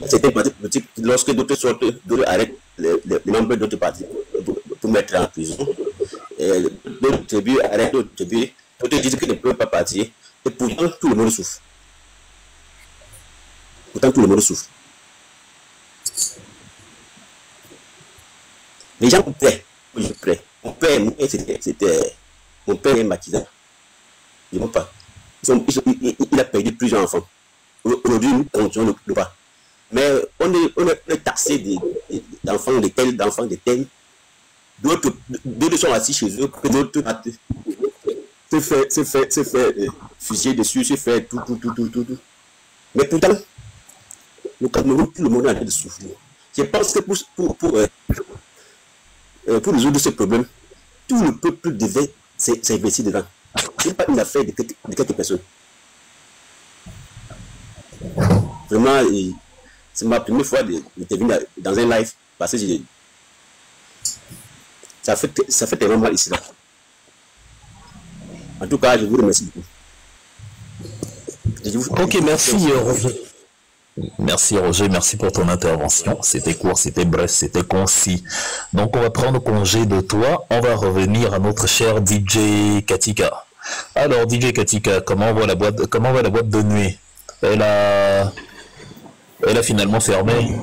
C'était politique lorsque d'autres sortent, d'autres arrêtent les membres d'autres partis pour mettre en prison. D'autres tribus arrêtent d'autres tribus, d'autres disent qu'ils ne peuvent pas partir, et pourtant tout le monde souffre. Les gens paient, je paie. Mon père est maquisant. Je ne vois pas. Il a perdu plusieurs enfants. Aujourd'hui, nous continuons le pas. Mais on est taxé d'enfants de tels. D'autres sont assis chez eux, d'autres se fait fusiller dessus, se fait tout. Mais pourtant, le Cameroun, tout le monde est en train de souffrir. Je pense que pour résoudre ce problème, tout le peuple devait s'investir dedans. Ce n'est pas une affaire de quelques personnes. Vraiment, c'est ma première fois d'intervenir dans un live parce que ça fait tellement mal ici. Là. En tout cas, je vous remercie beaucoup. Ok, merci Roger. Merci Roger, merci pour ton intervention. C'était court, c'était bref, c'était concis. Donc on va prendre congé de toi. On va revenir à notre cher DJ Katika. Alors DJ Katika, comment va la boîte de nuit? Elle a finalement fermé.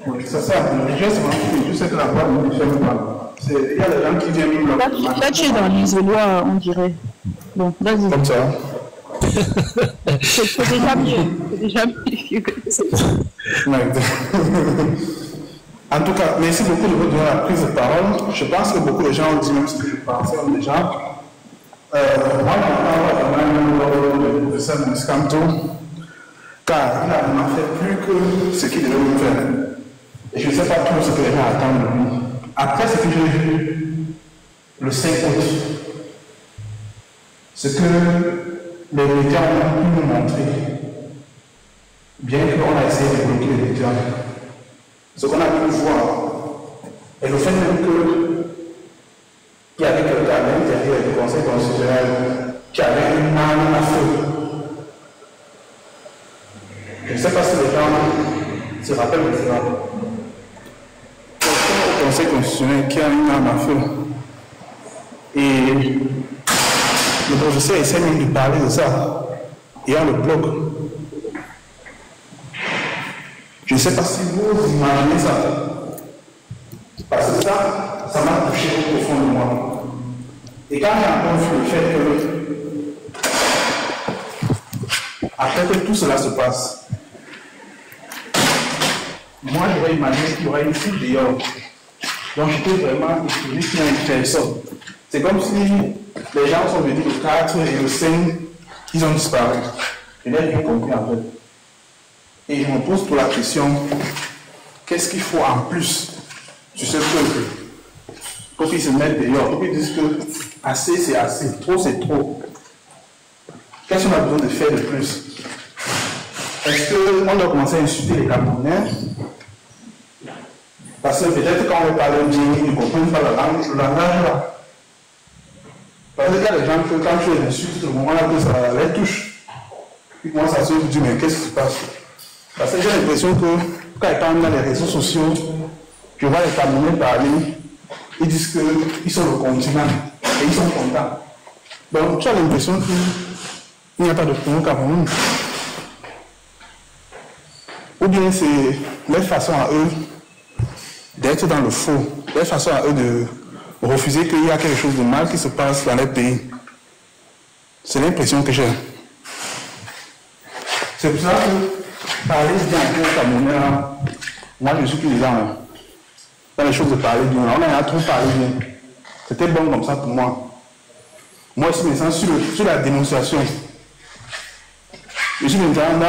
Oui, c'est ça. Je sais que la boîte ne ferme pas. Il y a des gens qui viennent. Là, tu es dans l'isoloir, on dirait. Bon, vas-y. Comme ça. C'est déjà mieux. C'est déjà mieux. En tout cas, merci beaucoup de vous donner la prise de parole. Je pense que beaucoup de gens ont dit même ce que je pensais déjà. Moi, je parle vraiment du professeur Moniscanto, car il n'a vraiment fait plus que ce qu'il devait nous faire. Et je ne sais pas tout ce que les gens attendent de lui. Après ce que j'ai vu le 5 août, ce que les médias ont pu nous montrer, bien qu'on a essayé de bloquer les médias, ce qu'on a pu voir, et le fait même qu'il y avait quelqu'un à l'intérieur du Conseil constitutionnel qui avait une arme à feu. Je ne sais pas si les gens se rappellent de cela. Quelqu'un au Conseil constitutionnel qui a une arme à feu. Et le professeur essaie même de parler de ça. Et on le bloque. Je ne sais pas si vous imaginez ça. Parce que ça m'a touché au fond de moi. Et quand j'ai encore vu le fait que, après que tout cela se passe, moi j'aurais imaginé qu'il y aurait une foule dehors. Donc j'étais vraiment étonné qu'il y ait une personne. C'est comme si les gens sont venus le 4 et le 5, ils ont disparu. Je n'ai rien compris en fait. Et je me pose pour la question, qu'est-ce qu'il faut en plus sur ce peuple pour qu'ils se mettent dehors, pour qu'ils disent que assez c'est assez, trop c'est trop. Qu'est-ce qu'on a besoin de faire de plus? Est-ce qu'on doit commencer à insulter les Camerounais? Parce que peut-être quand on va parler au Djingi, ils ne comprennent pas le langage là. Parce qu'il y a des gens que quand tu les insultes, au moment là que ça les touche, ils commencent à se dire mais qu'est-ce qui se passe? Parce que j'ai l'impression que quand ils parlent dans les réseaux sociaux, je vois les Camerounais parler, ils disent qu'ils sont le continent et ils sont contents. Donc tu as l'impression qu'il n'y a pas de problème au Cameroun. Ou bien c'est leur façon à eux d'être dans le faux, leur façon à eux de refuser qu'il y a quelque chose de mal qui se passe dans leur pays. C'est l'impression que j'ai. C'est pour ça que parler bien au Camerounais, moi je suis plus dans les choses de parler bien. On en a trop parlé bien. C'était bon comme ça pour moi. Moi aussi, maintenant, sur la dénonciation, je suis maintenant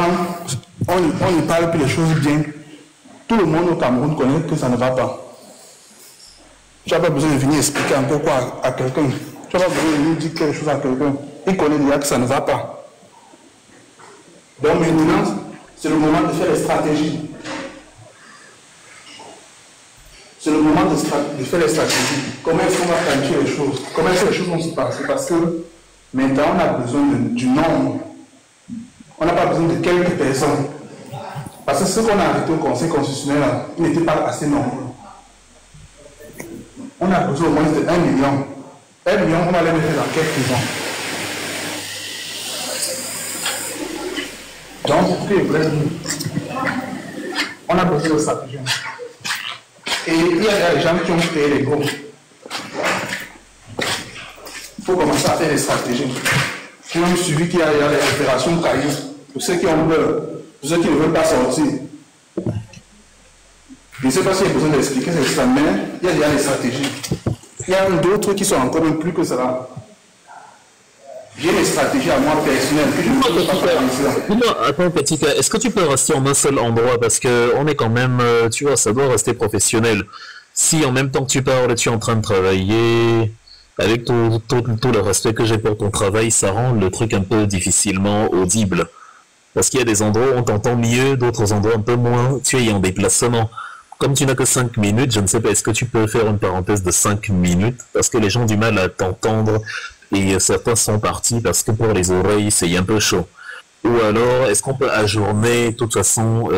on ne parle plus des choses bien. Tout le monde au Cameroun connaît que ça ne va pas. Tu n'as pas besoin de venir expliquer encore quoi à quelqu'un. Tu n'as pas besoin de venir dire quelque chose à quelqu'un. Il connaît déjà que ça ne va pas. Donc maintenant, c'est le moment de faire les stratégies. C'est le moment de faire les stratégies. Comment est-ce qu'on va planifier les choses? Comment est-ce que les choses vont se passer? Parce que maintenant, on a besoin du nombre. On n'a pas besoin de quelques personnes. Parce que ce qu'on a arrêté au Conseil constitutionnel, il n'était pas assez nombreux. On a besoin au moins de 1 million. 1 million, on va les mettre dans quelle prison? Donc, on a besoin de stratégie. Et il y a des gens qui ont créé les groupes. Il faut commencer à faire des stratégies. Qui ont suivi qu'il y a les opérations Caillou. Pour ceux qui ont peur, pour ceux qui ne veulent pas sortir. Je ne sais pas s'il y a besoin d'expliquer ça, mais il y a déjà des stratégies. Il y a d'autres qui sont encore même plus que cela. J'ai des stratégies à moi personnelles que je ne peux pas faire. Non, attends, Katika, est-ce que tu peux rester en un seul endroit? Parce qu'on est quand même, tu vois, ça doit rester professionnel. Si en même temps que tu parles, tu es en train de travailler, avec tout le respect que j'ai pour ton travail, ça rend le truc un peu difficilement audible. Parce qu'il y a des endroits où on t'entend mieux, d'autres endroits un peu moins. Tu es en déplacement. Comme tu n'as que 5 minutes, je ne sais pas, est-ce que tu peux faire une parenthèse de 5 minutes? Parce que les gens ont du mal à t'entendre et certains sont partis parce que pour les oreilles, c'est un peu chaud. Ou alors, est-ce qu'on peut ajourner, de toute façon,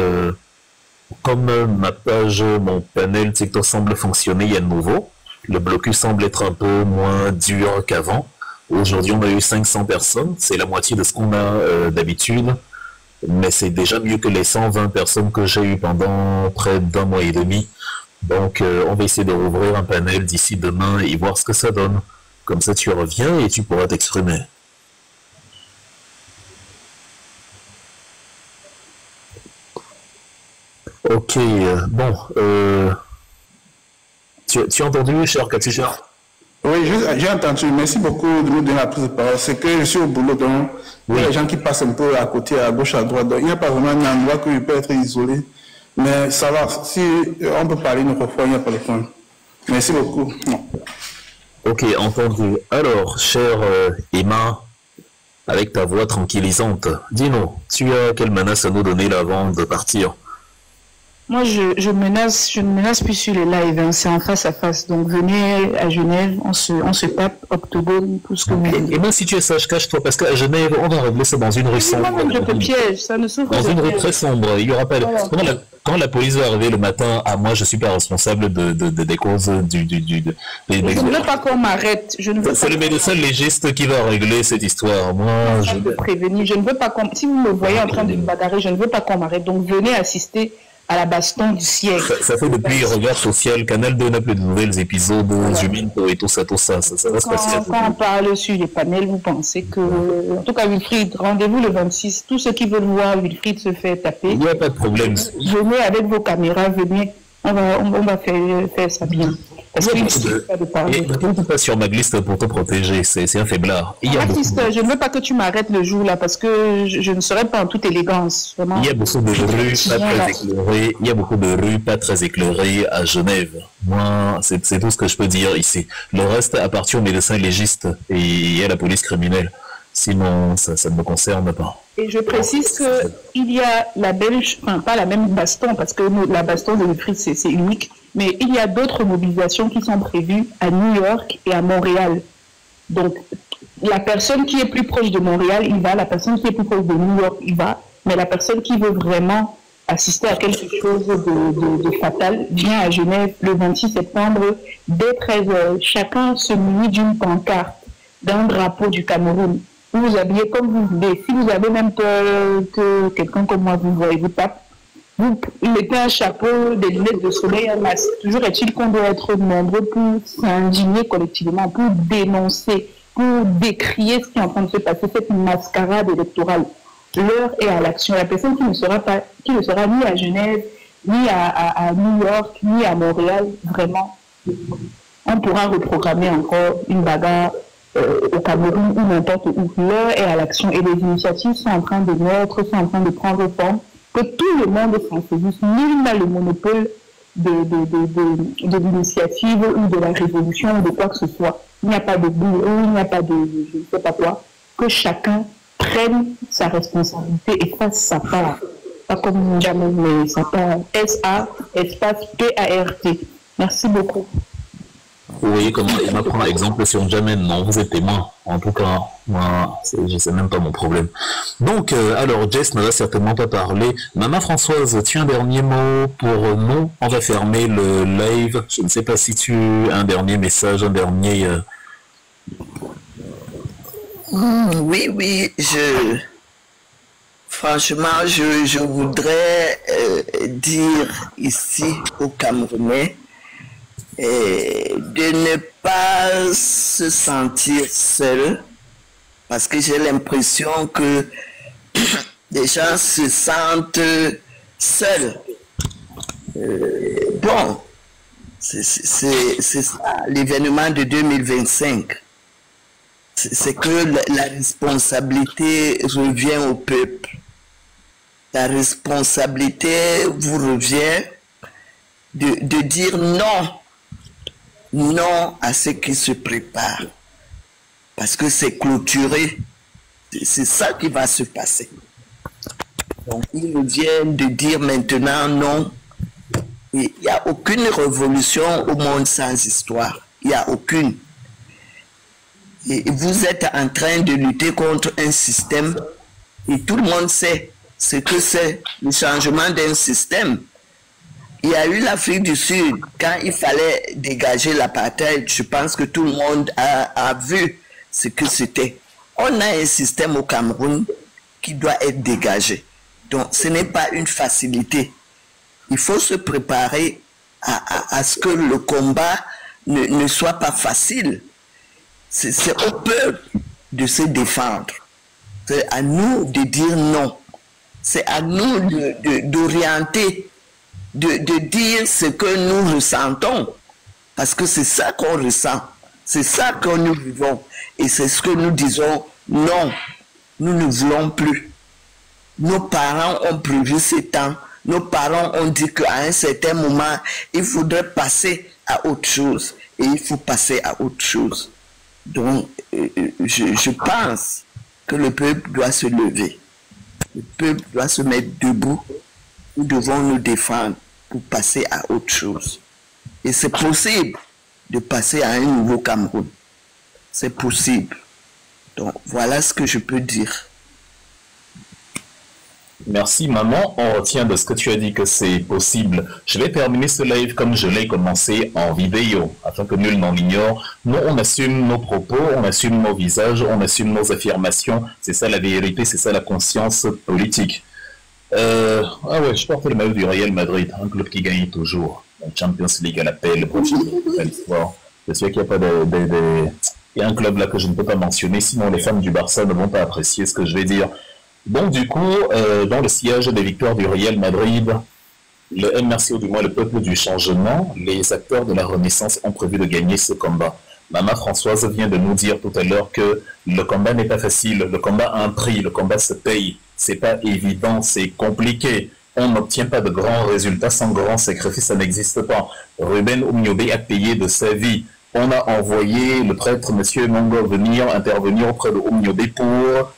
comme ma page, mon panel TikTok semble fonctionner à nouveau, le blocus semble être un peu moins dur qu'avant. Aujourd'hui, on a eu 500 personnes, c'est la moitié de ce qu'on a d'habitude, mais c'est déjà mieux que les 120 personnes que j'ai eues pendant près d'1 mois et demi. Donc, on va essayer de rouvrir un panel d'ici demain et voir ce que ça donne. Comme ça, tu reviens et tu pourras t'exprimer. Ok, bon. Tu as entendu, cher Katicha? Oui, j'ai entendu. Merci beaucoup de nous donner la prise de parole. C'est que je suis au boulot, donc il y a des gens qui passent un peu à côté, à gauche, à droite. Donc il n'y a pas vraiment un endroit que je peux être isolé. Mais ça va. Si on peut parler une autre fois, il n'y a pas de problème. Merci beaucoup. Non. Ok, entendu. Alors, cher Emma, avec ta voix tranquillisante, dis-nous, tu as quelle menace à nous donner là avant de partir? Moi, je ne menace plus sur les lives, hein, c'est en face à face. Donc, venez à Genève, on se tape, octogone, tout ce que vous voulez. Et même si tu es sage, cache-toi, parce qu'à Genève, on va régler ça dans une rue sombre. Moi-même, je te piège, ça ne souffre pas. Dans une rue très sombre, il y aura pas de... Voilà. Quand la police va arriver le matin, moi, je suis pas responsable des causes je ne veux pas qu'on m'arrête. C'est le médecin légiste qui va régler cette histoire. Moi, je veux prévenir. Je ne veux pas qu'on... Si vous me voyez en train de me bagarrer, je ne veux pas qu'on m'arrête. Donc, venez assister à la baston du siècle. Ça fait depuis Regard Social, Canal 2 n'a plus de nouvelles épisodes, Juminto et tout ça va se passer. Quand on parle sur les panels, vous pensez que... En tout cas, Wilfried, rendez-vous le 26. Tous ceux qui veulent voir Wilfried se faire taper. Il n'y a pas de problème. Venez avec vos caméras, venez. On va faire ça bien. Parce qu'il ne pas sur ma liste pour te protéger, c'est un faiblard. Je ne veux pas que tu m'arrêtes le jour là, parce que je ne serai pas en toute élégance. Vraiment. Il y a beaucoup de rues pas très éclairées. Il y a beaucoup de rues pas très éclairées à Genève. Moi, c'est tout ce que je peux dire ici. Le reste appartient aux médecins légistes et à la police criminelle. Sinon, ça ne me concerne pas. Et je précise qu'il y a la belge, enfin pas la même baston, parce que la baston de Wilfried, c'est unique, mais il y a d'autres mobilisations qui sont prévues à New York et à Montréal. Donc, la personne qui est plus proche de Montréal, il va, la personne qui est plus proche de New York, il va, mais la personne qui veut vraiment assister à quelque chose de fatal vient à Genève le 26 septembre dès 13h. Chacun se munit d'une pancarte, d'un drapeau du Cameroun. Vous vous habillez comme vous voulez. Si vous avez même peur que quelqu'un comme moi vous voyez vous tape, vous mettez un chapeau, des lunettes de soleil, un masque. Toujours est-il qu'on doit être nombreux pour s'indigner collectivement, pour dénoncer, pour décrier ce qui est en train de se passer, cette mascarade électorale. L'heure est à l'action. La personne qui ne sera ni à Genève, ni à New York, ni à Montréal, vraiment, on pourra reprogrammer encore une bagarre au Cameroun ou n'importe où. L'heure est à l'action et les initiatives sont en train de naître, sont en train de prendre forme, que tout le monde s'en saisisse. Nul n'a le monopole de l'initiative ou de la révolution ou de quoi que ce soit. Il n'y a pas de boulot, il n'y a pas de je ne sais pas quoi. Que chacun prenne sa responsabilité et fasse sa part. Pas comme jamais, mais sa part. S-A, espace P-A-R-T. Merci beaucoup. Vous voyez comment il m'a pris un exemple sur Jamel. Non, vous êtes témoin. En tout cas, moi, je sais même pas mon problème. Donc, alors, Jess ne va certainement pas parler. Maman Françoise, tu as un dernier mot pour nous? On va fermer le live. Je ne sais pas si tu as un dernier message, un dernier... Oui, franchement, je voudrais dire ici aux Camerounais de ne pas se sentir seul, parce que j'ai l'impression que les gens se sentent seuls. Bon, c'est ça l'événement de 2025. C'est que la responsabilité revient au peuple. La responsabilité vous revient de dire non à ce qui se prépare. Parce que c'est clôturé. C'est ça qui va se passer. Donc il revient de dire maintenant non. Il n'y a aucune révolution au monde sans histoire. Il n'y a aucune. Et vous êtes en train de lutter contre un système Et tout le monde sait ce que c'est le changement d'un système. Il y a eu l'Afrique du Sud, quand il fallait dégager l'apartheid, je pense que tout le monde a vu ce que c'était. On a un système au Cameroun qui doit être dégagé. Donc ce n'est pas une facilité. Il faut se préparer à ce que le combat ne soit pas facile. C'est au peuple de se défendre. C'est à nous de dire non. C'est à nous d'orienter, de dire ce que nous ressentons. Parce que c'est ça qu'on ressent. C'est ça que nous vivons. Et c'est ce que nous disons, non, nous ne voulons plus. Nos parents ont prévu ce temps. Nos parents ont dit qu'à un certain moment, il faudrait passer à autre chose. Et il faut passer à autre chose. Donc, je pense que le peuple doit se lever. Le peuple doit se mettre debout. Nous devons nous défendre pour passer à autre chose. Et c'est possible de passer à un nouveau Cameroun. C'est possible. Donc, voilà ce que je peux dire. Merci maman, on retient de ce que tu as dit que c'est possible. Je vais terminer ce live comme je l'ai commencé en vidéo, afin que nul n'en ignore. Nous, on assume nos propos, on assume nos visages, on assume nos affirmations. C'est ça la vérité, c'est ça la conscience politique. Ah ouais, je porte le maillot du Real Madrid, un club qui gagne toujours. La Champions League à l'appel, je sais qu'il n'y a pas il y a un club là que je ne peux pas mentionner, sinon les fans du Barça ne vont pas apprécier ce que je vais dire. Donc du coup, dans le sillage des victoires du Real Madrid, le MRC, ou du moins le peuple du changement, les acteurs de la Renaissance ont prévu de gagner ce combat. Maman Françoise vient de nous dire tout à l'heure que le combat n'est pas facile, le combat a un prix, le combat se paye, c'est pas évident, c'est compliqué. On n'obtient pas de grands résultats sans grands sacrifices, ça n'existe pas. Ruben Oumniobé a payé de sa vie. On a envoyé le prêtre M. Mongo venir intervenir auprès de Oumniobé pour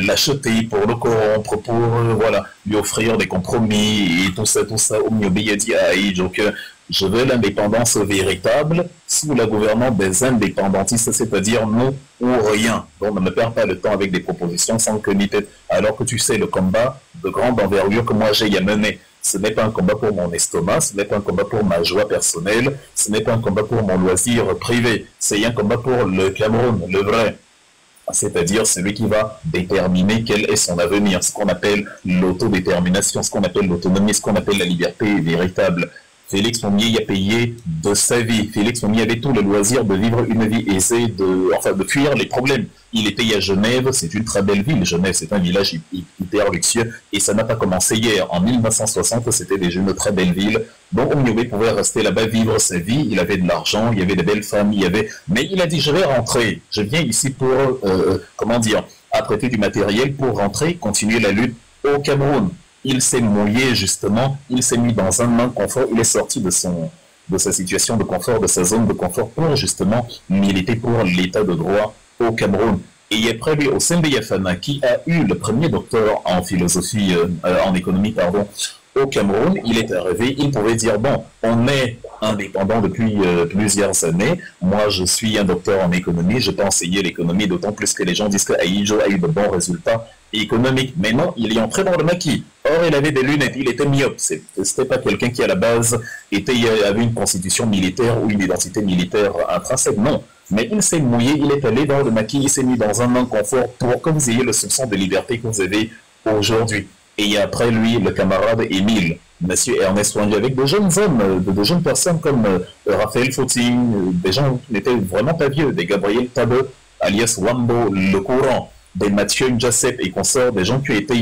l'acheter, pour le corrompre, pour voilà, lui offrir des compromis et tout ça. Oumniobé a dit à Aïdjo que je veux l'indépendance véritable sous la gouvernance des indépendantistes, c'est-à-dire nous ou rien. Donc ne me perds pas le temps avec des propositions sans que ni tête. Alors que tu sais, le combat de grande envergure que moi j'ai à mener, ce n'est pas un combat pour mon estomac, ce n'est pas un combat pour ma joie personnelle, ce n'est pas un combat pour mon loisir privé, c'est un combat pour le Cameroun, le vrai. C'est-à-dire celui qui va déterminer quel est son avenir, ce qu'on appelle l'autodétermination, ce qu'on appelle l'autonomie, ce qu'on appelle la liberté véritable. Félix Momier y a payé de sa vie. Félix Momier avait tout le loisir de vivre une vie aisée, de fuir les problèmes. Il était à Genève, c'est une très belle ville. Genève, c'est un village hyper luxueux et ça n'a pas commencé hier. En 1960, c'était déjà une très belle ville. Donc Oumniobé pouvait rester là-bas, vivre sa vie. Il avait de l'argent, il y avait de belles femmes, mais il a dit, je vais rentrer. Je viens ici pour, apprêter du matériel pour rentrer, continuer la lutte au Cameroun. Il s'est mouillé justement, il s'est mis dans un inconfort, il est sorti de sa situation de confort, de sa zone de confort pour justement militer pour l'état de droit au Cameroun. Et après lui, Osembe Yafana, qui a eu le premier docteur en philosophie, en économie, pardon, au Cameroun, il est arrivé, il pouvait dire, bon, on est indépendant depuis plusieurs années, moi je suis un docteur en économie, je peux enseigner l'économie, d'autant plus que les gens disent que Aïdjo a eu de bons résultats économiques. Mais non, il est entré dans le maquis. Or, il avait des lunettes, il était myope. C'était pas quelqu'un qui, à la base, avait une constitution militaire ou une identité militaire intrinsèque. Non. Mais il s'est mouillé, il est allé dans le maquis, il s'est mis dans un inconfort pour que vous ayez le soupçon de liberté que vous avez aujourd'hui. Et après lui, le camarade Émile, Monsieur Ernest Wangui, avec de jeunes hommes, de jeunes personnes comme Raphaël Fauting, des gens qui n'étaient vraiment pas vieux, des Gabriel Tabeu, alias Wambo, le courant, des Mathieu Njasep et consorts, des gens qui ont été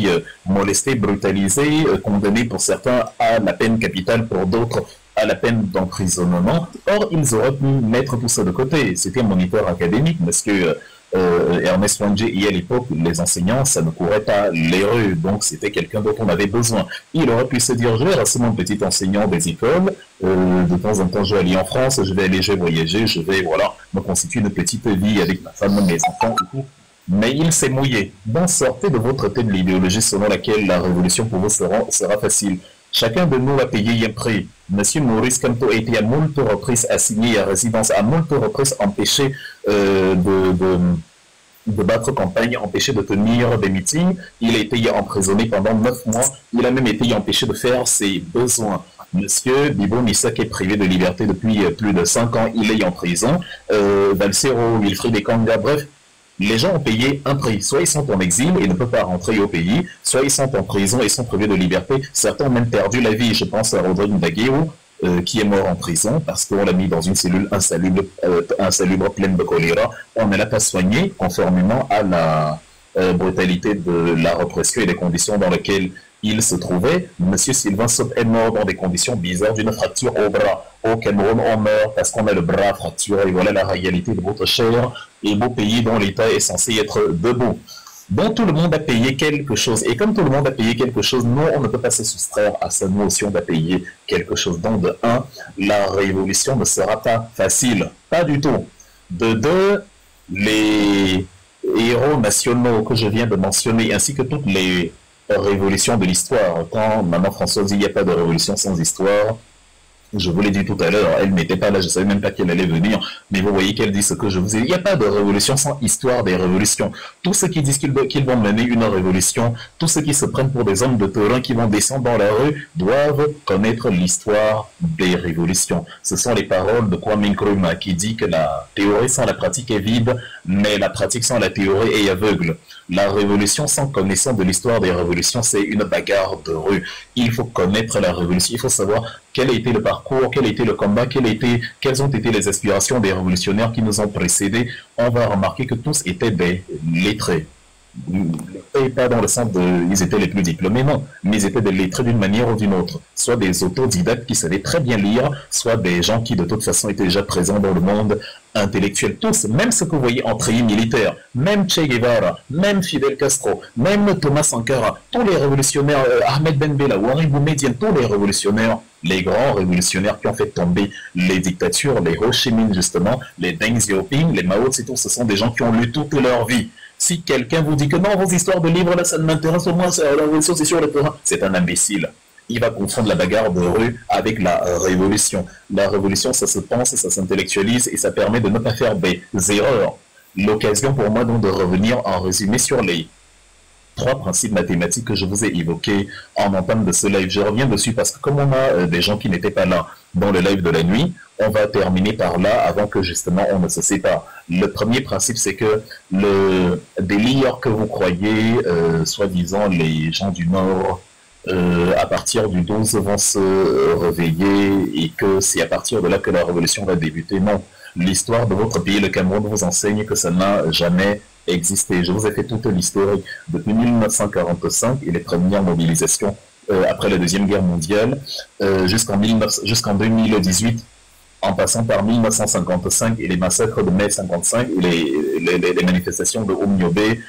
molestés, brutalisés, condamnés pour certains à la peine capitale, pour d'autres à la peine d'emprisonnement. Or, ils auraient pu mettre tout ça de côté. C'était un moniteur académique, parce que Ernest Wangui et à l'époque, les enseignants, ça ne courait pas les rues, donc c'était quelqu'un dont on avait besoin. Il aurait pu se dire, je vais rester mon petit enseignant des écoles, de temps en temps je vais aller en France, je vais voyager, je vais, voilà, me constituer une petite vie avec ma femme, mes enfants et tout. Mais il s'est mouillé. Donc sortez de votre tête de l'idéologie selon laquelle la révolution pour vous sera facile. Chacun de nous a payé un prix. Monsieur Maurice Kamto a été à moult reprises assigné à résidence, à moult reprises empêché de de battre campagne, empêché de tenir des meetings. Il a été emprisonné pendant 9 mois. Il a même été empêché de faire ses besoins. Monsieur Bibo Misak est privé de liberté depuis plus de 5 ans. Il est en prison. Valsero, Wilfried Ekanga, bref, les gens ont payé un prix. Soit ils sont en exil et ne peuvent pas rentrer au pays, soit ils sont en prison et sont privés de liberté. Certains ont même perdu la vie. Je pense à Rodrigue Ndagueo, qui est mort en prison parce qu'on l'a mis dans une cellule insalubre pleine de choléra. On ne l'a pas soigné conformément à la brutalité de la répression et des conditions dans lesquelles il se trouvait. Monsieur Sylvain Sop est mort dans des conditions bizarres d'une fracture au bras. Au Cameroun, on meurt parce qu'on a le bras fracturé. Et voilà la réalité de votre cher et beau pays dont l'État est censé être debout. Donc tout le monde a payé quelque chose. Et comme tout le monde a payé quelque chose, nous, on ne peut pas se soustraire à cette notion de payer quelque chose. Donc de un, la révolution ne sera pas facile. Pas du tout. De deux, les héros nationaux que je viens de mentionner, ainsi que toutes les révolutions de l'histoire. Quand Maman Françoise dit il n'y a pas de révolution sans histoire, je vous l'ai dit tout à l'heure, elle n'était pas là, je ne savais même pas qu'elle allait venir, mais vous voyez qu'elle dit ce que je vous ai dit. Il n'y a pas de révolution sans histoire des révolutions. Tous ceux qui disent qu'ils vont mener une révolution, tous ceux qui se prennent pour des hommes de terrain qui vont descendre dans la rue, doivent connaître l'histoire des révolutions. Ce sont les paroles de Kwame Nkrumah qui dit que la théorie sans la pratique est vide, mais la pratique sans la théorie est aveugle. La révolution sans connaissance de l'histoire des révolutions, c'est une bagarre de rue. Il faut connaître la révolution, il faut savoir quel a été le parcours, quel a été le combat, quelles ont été les aspirations des révolutionnaires qui nous ont précédés. On va remarquer que tous étaient des lettrés. Et pas dans le sens de ils étaient les plus diplômés, non, mais ils étaient des lettrés d'une manière ou d'une autre, soit des autodidactes qui savaient très bien lire, soit des gens qui de toute façon étaient déjà présents dans le monde intellectuel. Tous, même ce que vous voyez en treillis militaire, même Che Guevara, même Fidel Castro, même Thomas Sankara, tous les révolutionnaires, Ahmed Ben Bella, Henri Boumediene, tous les révolutionnaires, les grands révolutionnaires qui ont fait tomber les dictatures, les Ho Chi Minh justement, les Deng Xiaoping, les Mao Tse-tung, ce sont des gens qui ont lu toute leur vie. Si quelqu'un vous dit que non, vos histoires de livres, là, ça ne m'intéresse au moins, la révolution, c'est sur le terrain, c'est un imbécile. Il va confondre la bagarre de rue avec la révolution. La révolution, ça se pense, ça s'intellectualise et ça permet de ne pas faire des erreurs. L'occasion pour moi donc de revenir en résumé sur les 3 principes mathématiques que je vous ai évoqués en entame de ce live. Je reviens dessus parce que comme on a des gens qui n'étaient pas là dans le live de la nuit, on va terminer par là avant que justement on ne se sépare. Le premier principe, c'est que le délire que vous croyez, soi-disant les gens du Nord, à partir du 12 vont se réveiller et que c'est à partir de là que la révolution va débuter. Non, l'histoire de votre pays, le Cameroun, vous enseigne que ça n'a jamais existé. Je vous ai fait toute l'historique depuis 1945 et les premières mobilisations après la Deuxième Guerre mondiale jusqu'en 2018, en passant par 1955 et les massacres de mai 55 et les manifestations de Oumniobé,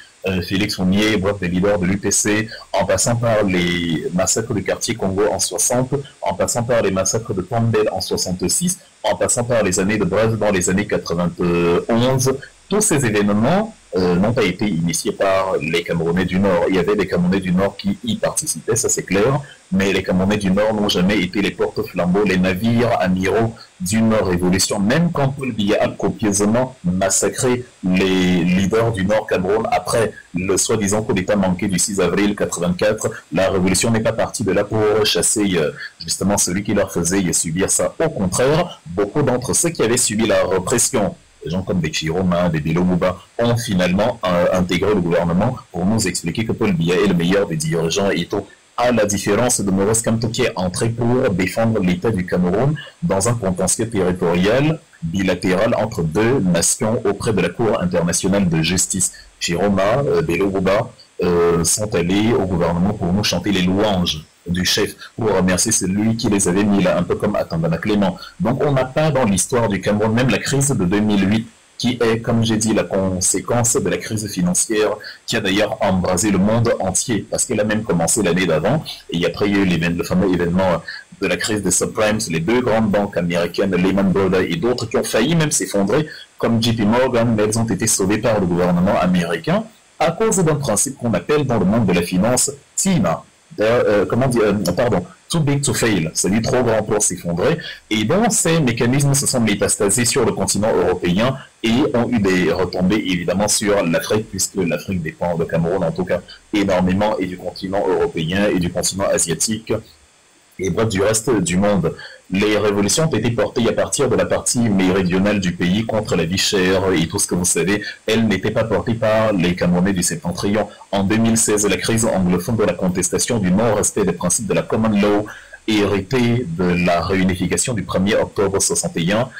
Félix Fournier, bref, des leaders de l'UPC, en passant par les massacres du quartier Congo en 60, en passant par les massacres de Tambel en 66, en passant par les années de Brest dans les années 91. Tous ces événements n'ont pas été initiés par les Camerounais du Nord. Il y avait des Camerounais du Nord qui y participaient, ça c'est clair, mais les Camerounais du Nord n'ont jamais été les porte-flambeaux, les navires amiraux d'une révolution. Même quand Paul Biya a copieusement massacré les leaders du Nord Cameroun après le soi-disant coup d'État manqué du 6 avril 84, la révolution n'est pas partie de là pour chasser justement celui qui leur faisait subir ça. Au contraire, beaucoup d'entre ceux qui avaient subi la répression, des gens comme des Chiroma, des Bilo Mouba, ont finalement intégré le gouvernement pour nous expliquer que Paul Biya est le meilleur des dirigeants et tout. À la différence de Maurice Kamto qui est entré pour défendre l'État du Cameroun dans un contentieux territorial bilatéral entre 2 nations auprès de la Cour internationale de justice. Chiroma, Bilo Mouba sont allés au gouvernement pour nous chanter les louanges du chef, pour remercier celui qui les avait mis là, un peu comme Atambana Clément. Donc on n'a pas dans l'histoire du Cameroun, même la crise de 2008, qui est, comme j'ai dit, la conséquence de la crise financière, qui a d'ailleurs embrasé le monde entier, parce qu'elle a même commencé l'année d'avant, et après il y a eu le fameux événement de la crise des subprimes, les 2 grandes banques américaines, Lehman Brothers et d'autres qui ont failli même s'effondrer, comme JP Morgan, mais elles ont été sauvées par le gouvernement américain, à cause d'un principe qu'on appelle dans le monde de la finance TINA. comment dire, pardon, too big to fail, c'est-à-dire trop grand pour s'effondrer. Et donc, ces mécanismes se sont métastasés sur le continent européen et ont eu des retombées évidemment sur l'Afrique, puisque l'Afrique dépend, le Cameroun en tout cas, énormément, et du continent européen et du continent asiatique, et bref, du reste du monde. Les révolutions ont été portées à partir de la partie méridionale du pays contre la vie chère et tout ce que vous savez. Elles n'étaient pas portées par les Camerounais du septentrion. En 2016, la crise anglophone de la contestation du non-respect des principes de la common law, héritée de la réunification du 1er octobre 61,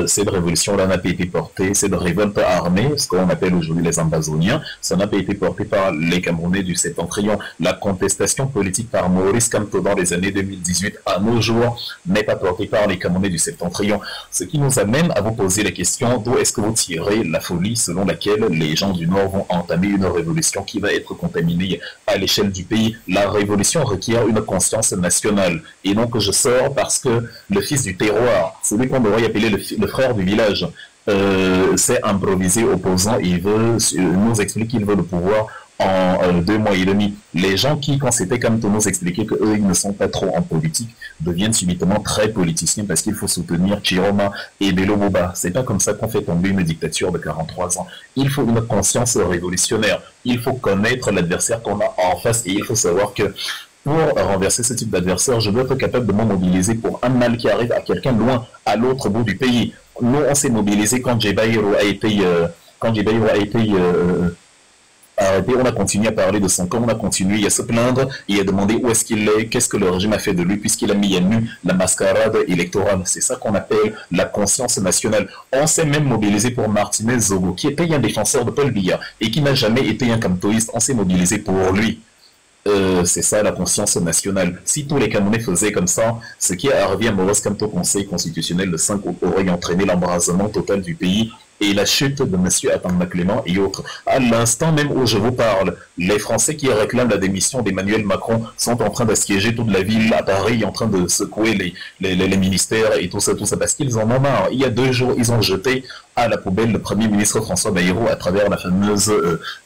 cette révolution-là n'a pas été portée, cette révolte armée, ce qu'on appelle aujourd'hui les Ambazoniens, ça n'a pas été porté par les Camerounais du septentrion. La contestation politique par Maurice Kamto dans les années 2018 à nos jours n'est pas portée par les Camerounais du septentrion. Ce qui nous amène à vous poser la question, d'où est-ce que vous tirez la folie selon laquelle les gens du Nord vont entamer une révolution qui va être contaminée à l'échelle du pays? La révolution requiert une conscience nationale. Et donc je sors parce que le fils du terroir, celui qu'on devrait appeler le frère du village, s'est improvisé opposant. Il veut nous expliquer qu'il veut le pouvoir en 2 mois et demi. Les gens qui, quand c'était comme tout nous expliquer qu'eux, ils ne sont pas trop en politique, deviennent subitement très politiciens parce qu'il faut soutenir Chiroma et Bello Boba. C'est pas comme ça qu'on fait tomber une dictature de 43 ans. Il faut une conscience révolutionnaire. Il faut connaître l'adversaire qu'on a en face et il faut savoir que pour renverser ce type d'adversaire, je dois être capable de me mobiliser pour un mal qui arrive à quelqu'un loin, à l'autre bout du pays. Nous, on s'est mobilisé quand Djebaïro a été arrêté, on a continué à parler de son camp, on a continué à se plaindre et à demander où est-ce qu'il est, qu'est-ce que le régime a fait de lui, puisqu'il a mis à nu la mascarade électorale. C'est ça qu'on appelle la conscience nationale. On s'est même mobilisé pour Martinez Zogo, qui était un défenseur de Paul Biya et qui n'a jamais été un camtoïste. On s'est mobilisé pour lui. C'est ça la conscience nationale. Si tous les Camerounais faisaient comme ça, ce qui est arrivé à Maurice Kamto, Conseil constitutionnel le 5 août, aurait entraîné l'embrasement total du pays et la chute de M. Atamba Clément et autres. À l'instant même où je vous parle, les Français qui réclament la démission d'Emmanuel Macron sont en train d'assiéger toute la ville à Paris, en train de secouer les ministères et tout ça, parce qu'ils en ont marre. Il y a 2 jours, ils ont jeté à la poubelle le Premier ministre François Bayrou à travers la fameuse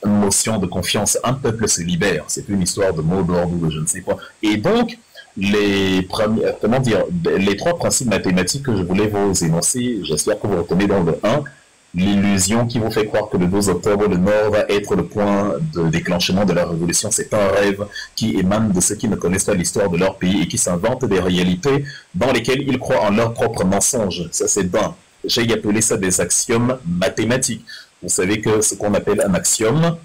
motion de confiance. Un peuple se libère. C'est une histoire de mot d'ordre ou de je ne sais quoi. Et donc, les 3 principes mathématiques que je voulais vous énoncer, j'espère que vous retenez dans le 1, l'illusion qui vous fait croire que le 12 octobre, le Nord va être le point de déclenchement de la révolution, c'est un rêve qui émane de ceux qui ne connaissent pas l'histoire de leur pays et qui s'inventent des réalités dans lesquelles ils croient en leurs propres mensonges. Ça, c'est d'un. J'ai appelé ça des axiomes mathématiques. Vous savez que ce qu'on appelle un axiome,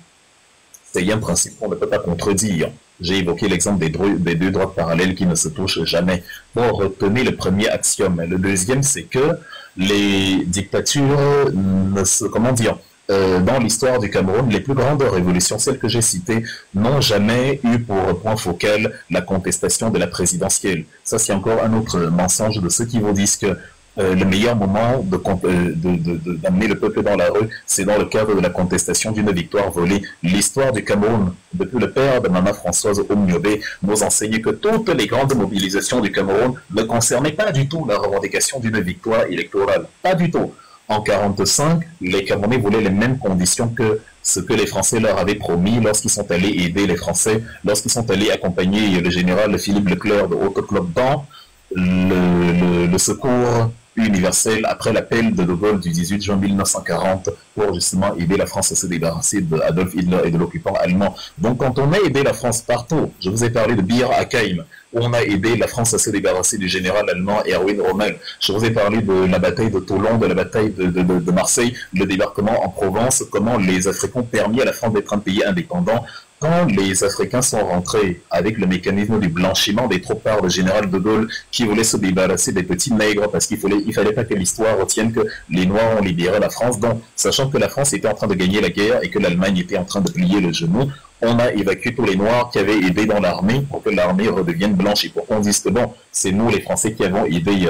c'est un principe qu'on ne peut pas contredire. J'ai évoqué l'exemple des 2 droites parallèles qui ne se touchent jamais. Bon, retenez le premier axiome. Le deuxième, c'est que les dictatures ne se... Comment dire dans l'histoire du Cameroun, les plus grandes révolutions, celles que j'ai citées, n'ont jamais eu pour point focal la contestation de la présidentielle. Ça, c'est encore un autre mensonge de ceux qui vous disent que le meilleur moment d'amener le peuple dans la rue, c'est dans le cadre de la contestation d'une victoire volée. L'histoire du Cameroun, depuis le père de Maman Françoise Omniobé, nous enseigne que toutes les grandes mobilisations du Cameroun ne concernaient pas du tout la revendication d'une victoire électorale. Pas du tout. En 1945, les Camerounais voulaient les mêmes conditions que ce que les Français leur avaient promis lorsqu'ils sont allés aider les Français, lorsqu'ils sont allés accompagner le général Philippe Leclerc de Haute-Club dans le secours universel après l'appel de Gaulle du 18 juin 1940 pour justement aider la France à se débarrasser d'Adolf Hitler et de l'occupant allemand. Donc quand on a aidé la France partout, je vous ai parlé de Bir Hakeim, où on a aidé la France à se débarrasser du général allemand Erwin Rommel. Je vous ai parlé de la bataille de Toulon, de la bataille de Marseille, le débarquement en Provence, comment les Africains ont permis à la France d'être un pays indépendant. Quand les Africains sont rentrés avec le mécanisme du blanchiment des troupes par le général de Gaulle qui voulait se débarrasser des petits nègres parce qu'il fallait pas que l'histoire retienne que les Noirs ont libéré la France. Donc, sachant que la France était en train de gagner la guerre et que l'Allemagne était en train de plier le genou, on a évacué tous les Noirs qui avaient aidé dans l'armée pour que l'armée redevienne blanche et pour qu'on dise que bon, c'est nous les Français qui avons aidé...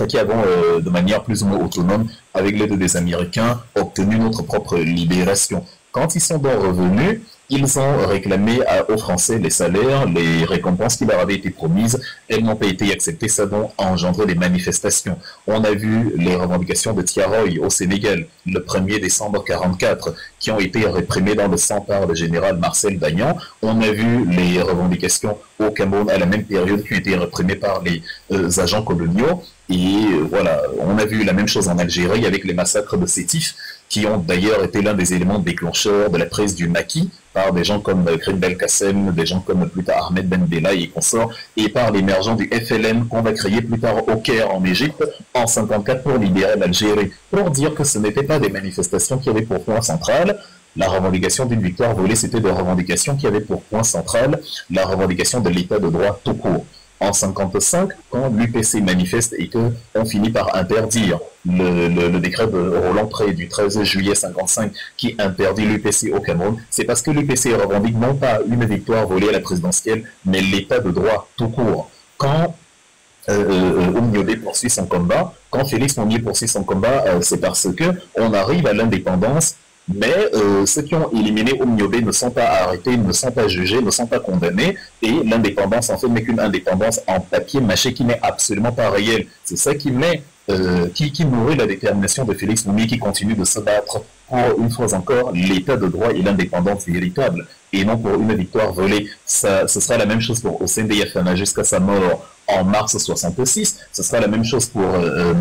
qui avons, de manière plus ou moins autonome, avec l'aide des Américains, obtenu notre propre libération. Quand ils sont donc revenus, Ils ont réclamé aux Français les salaires, les récompenses qui leur avaient été promises. Elles n'ont pas été acceptées, ça a engendré des manifestations. On a vu les revendications de Tiaroy au Sénégal, le 1er décembre 1944, qui ont été réprimées dans le sang par le général Marcel Dagnan. On a vu les revendications au Cameroun à la même période qui ont été réprimées par les agents coloniaux. Et voilà, on a vu la même chose en Algérie avec les massacres de Sétif, qui ont d'ailleurs été l'un des éléments déclencheurs de la prise du maquis par des gens comme Krim Belkacem, des gens comme plus tard Ahmed Ben Bella et consorts, et par l'émergence du FLN qu'on va créer plus tard au Caire en Égypte en 1954 pour libérer l'Algérie, pour dire que ce n'étaient pas des manifestations qui avaient pour point central la revendication d'une victoire volée, c'était des revendications qui avaient pour point central la revendication de l'état de droit tout court. En 1955, quand l'UPC manifeste et qu'on finit par interdire le décret de Roland Pré du 13 juillet 1955 qui interdit l'UPC au Cameroun, c'est parce que l'UPC revendique non pas une victoire volée à la présidentielle, mais l'état de droit tout court. Quand Oumniodé poursuit son combat, quand Félix Mounier poursuit son combat, c'est parce qu'on arrive à l'indépendance. Mais ceux qui ont éliminé Oumniobé ne sont pas arrêtés, ne sont pas jugés, ne sont pas condamnés, et l'indépendance en fait n'est qu'une indépendance en papier mâché qui n'est absolument pas réelle. C'est ça qui met, qui nourrit la détermination de Félix Mounier qui continue de se battre pour, une fois encore, l'état de droit et l'indépendance véritable, et non pour une victoire volée. Ce sera la même chose pour Hossein Diafana jusqu'à sa mort en mars 1966, ce sera la même chose pour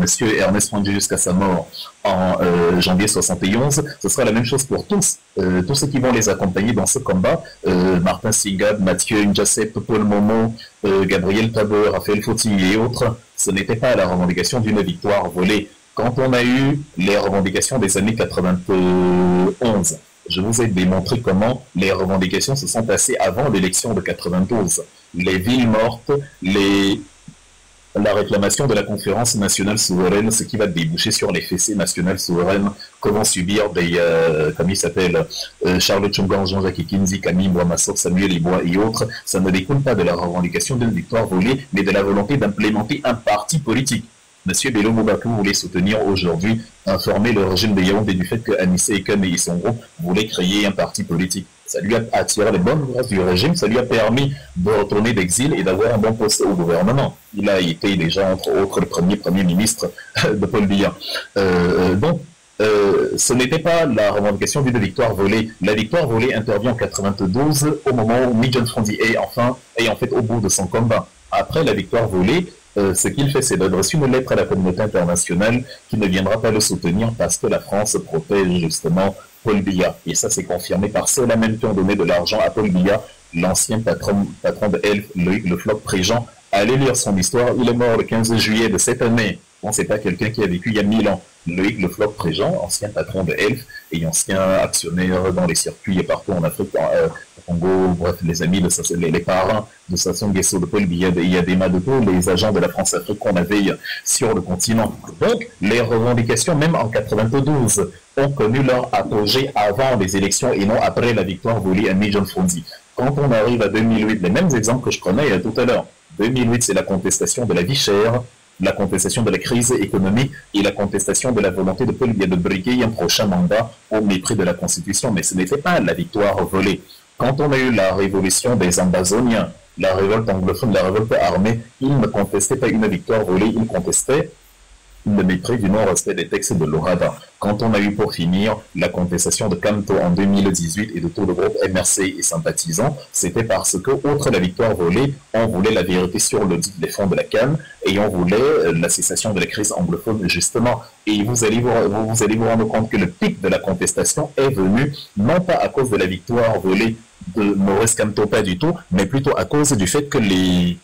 Monsieur Ernest Fondé jusqu'à sa mort en janvier 1971, ce sera la même chose pour tous ceux qui vont les accompagner dans ce combat, Martin Sigad, Mathieu Ndjasep, Paul Momo, Gabriel Tabeur, Raphaël Foti et autres. Ce n'était pas la revendication d'une victoire volée. Quand on a eu les revendications des années 91, je vous ai démontré comment les revendications se sont passées avant l'élection de 92. Les villes mortes, la réclamation de la conférence nationale souveraine, ce qui va déboucher sur les fessées nationales souveraines que vont subir des, comme il s'appelle, Charles Tchongan, Jean-Jacques Kinzi, Camille Boamassor, Samuel Ibois et autres, ça ne découle pas de la revendication d'une victoire volée, mais de la volonté d'implémenter un parti politique. Monsieur Bello Mobakou voulait soutenir aujourd'hui, informer le régime de Yaoundé du fait que Anissé Ekane et son groupe voulaient créer un parti politique. Ça lui a attiré les bonnes grâces du régime, ça lui a permis de retourner d'exil et d'avoir un bon poste au gouvernement. Il a été déjà, entre autres, le premier ministre de Paul Biya. Donc, ce n'était pas la revendication d'une victoire volée. La victoire volée intervient en 92 au moment où Midjan Frondi est en fait au bout de son combat. Après la victoire volée, ce qu'il fait, c'est d'adresser une lettre à la communauté internationale qui ne viendra pas le soutenir parce que la France protège justement Paul Biya. Et ça, c'est confirmé par ceux-là même qui ont donné de l'argent à Paul Biya, l'ancien patron de Elf, Loïc Le Floch Préjean. Allez lire son histoire. Il est mort le 15 juillet de cette année. Bon, c'est pas quelqu'un qui a vécu il y a 1000 ans. Loïc Le Floch Préjean, ancien patron de Elf et ancien actionnaire dans les circuits et partout en Afrique, au Congo, bref, les amis, les parents de Sassou Nguesso, de Paul Biya, il y a des de tous les agents de la France-Afrique qu'on avait sur le continent. Donc, les revendications, même en 92, ont connu leur apogée avant les élections et non après la victoire volée à Midjan Frondi. Quand on arrive à 2008, les mêmes exemples que je prenais tout à l'heure, 2008, c'est la contestation de la vie chère, la contestation de la crise économique et la contestation de la volonté de Paul Biya de briguer un prochain mandat au mépris de la Constitution. Mais ce n'était pas la victoire volée. Quand on a eu la révolution des Ambazoniens, la révolte anglophone, la révolte armée, ils ne contestaient pas une victoire volée, ils contestaient le mépris du non-respect des textes de l'OHADA. Quand on a eu pour finir la contestation de Camto en 2018 et de tout le groupe MRC et sympathisants, c'était parce que, outre la victoire volée, on voulait la vérité sur l'audit des fonds de la CAN et on voulait la cessation de la crise anglophone, justement. Et vous allez vous rendre compte que le pic de la contestation est venu, non pas à cause de la victoire volée de Maurice Kamto, pas du tout, mais plutôt à cause du fait que les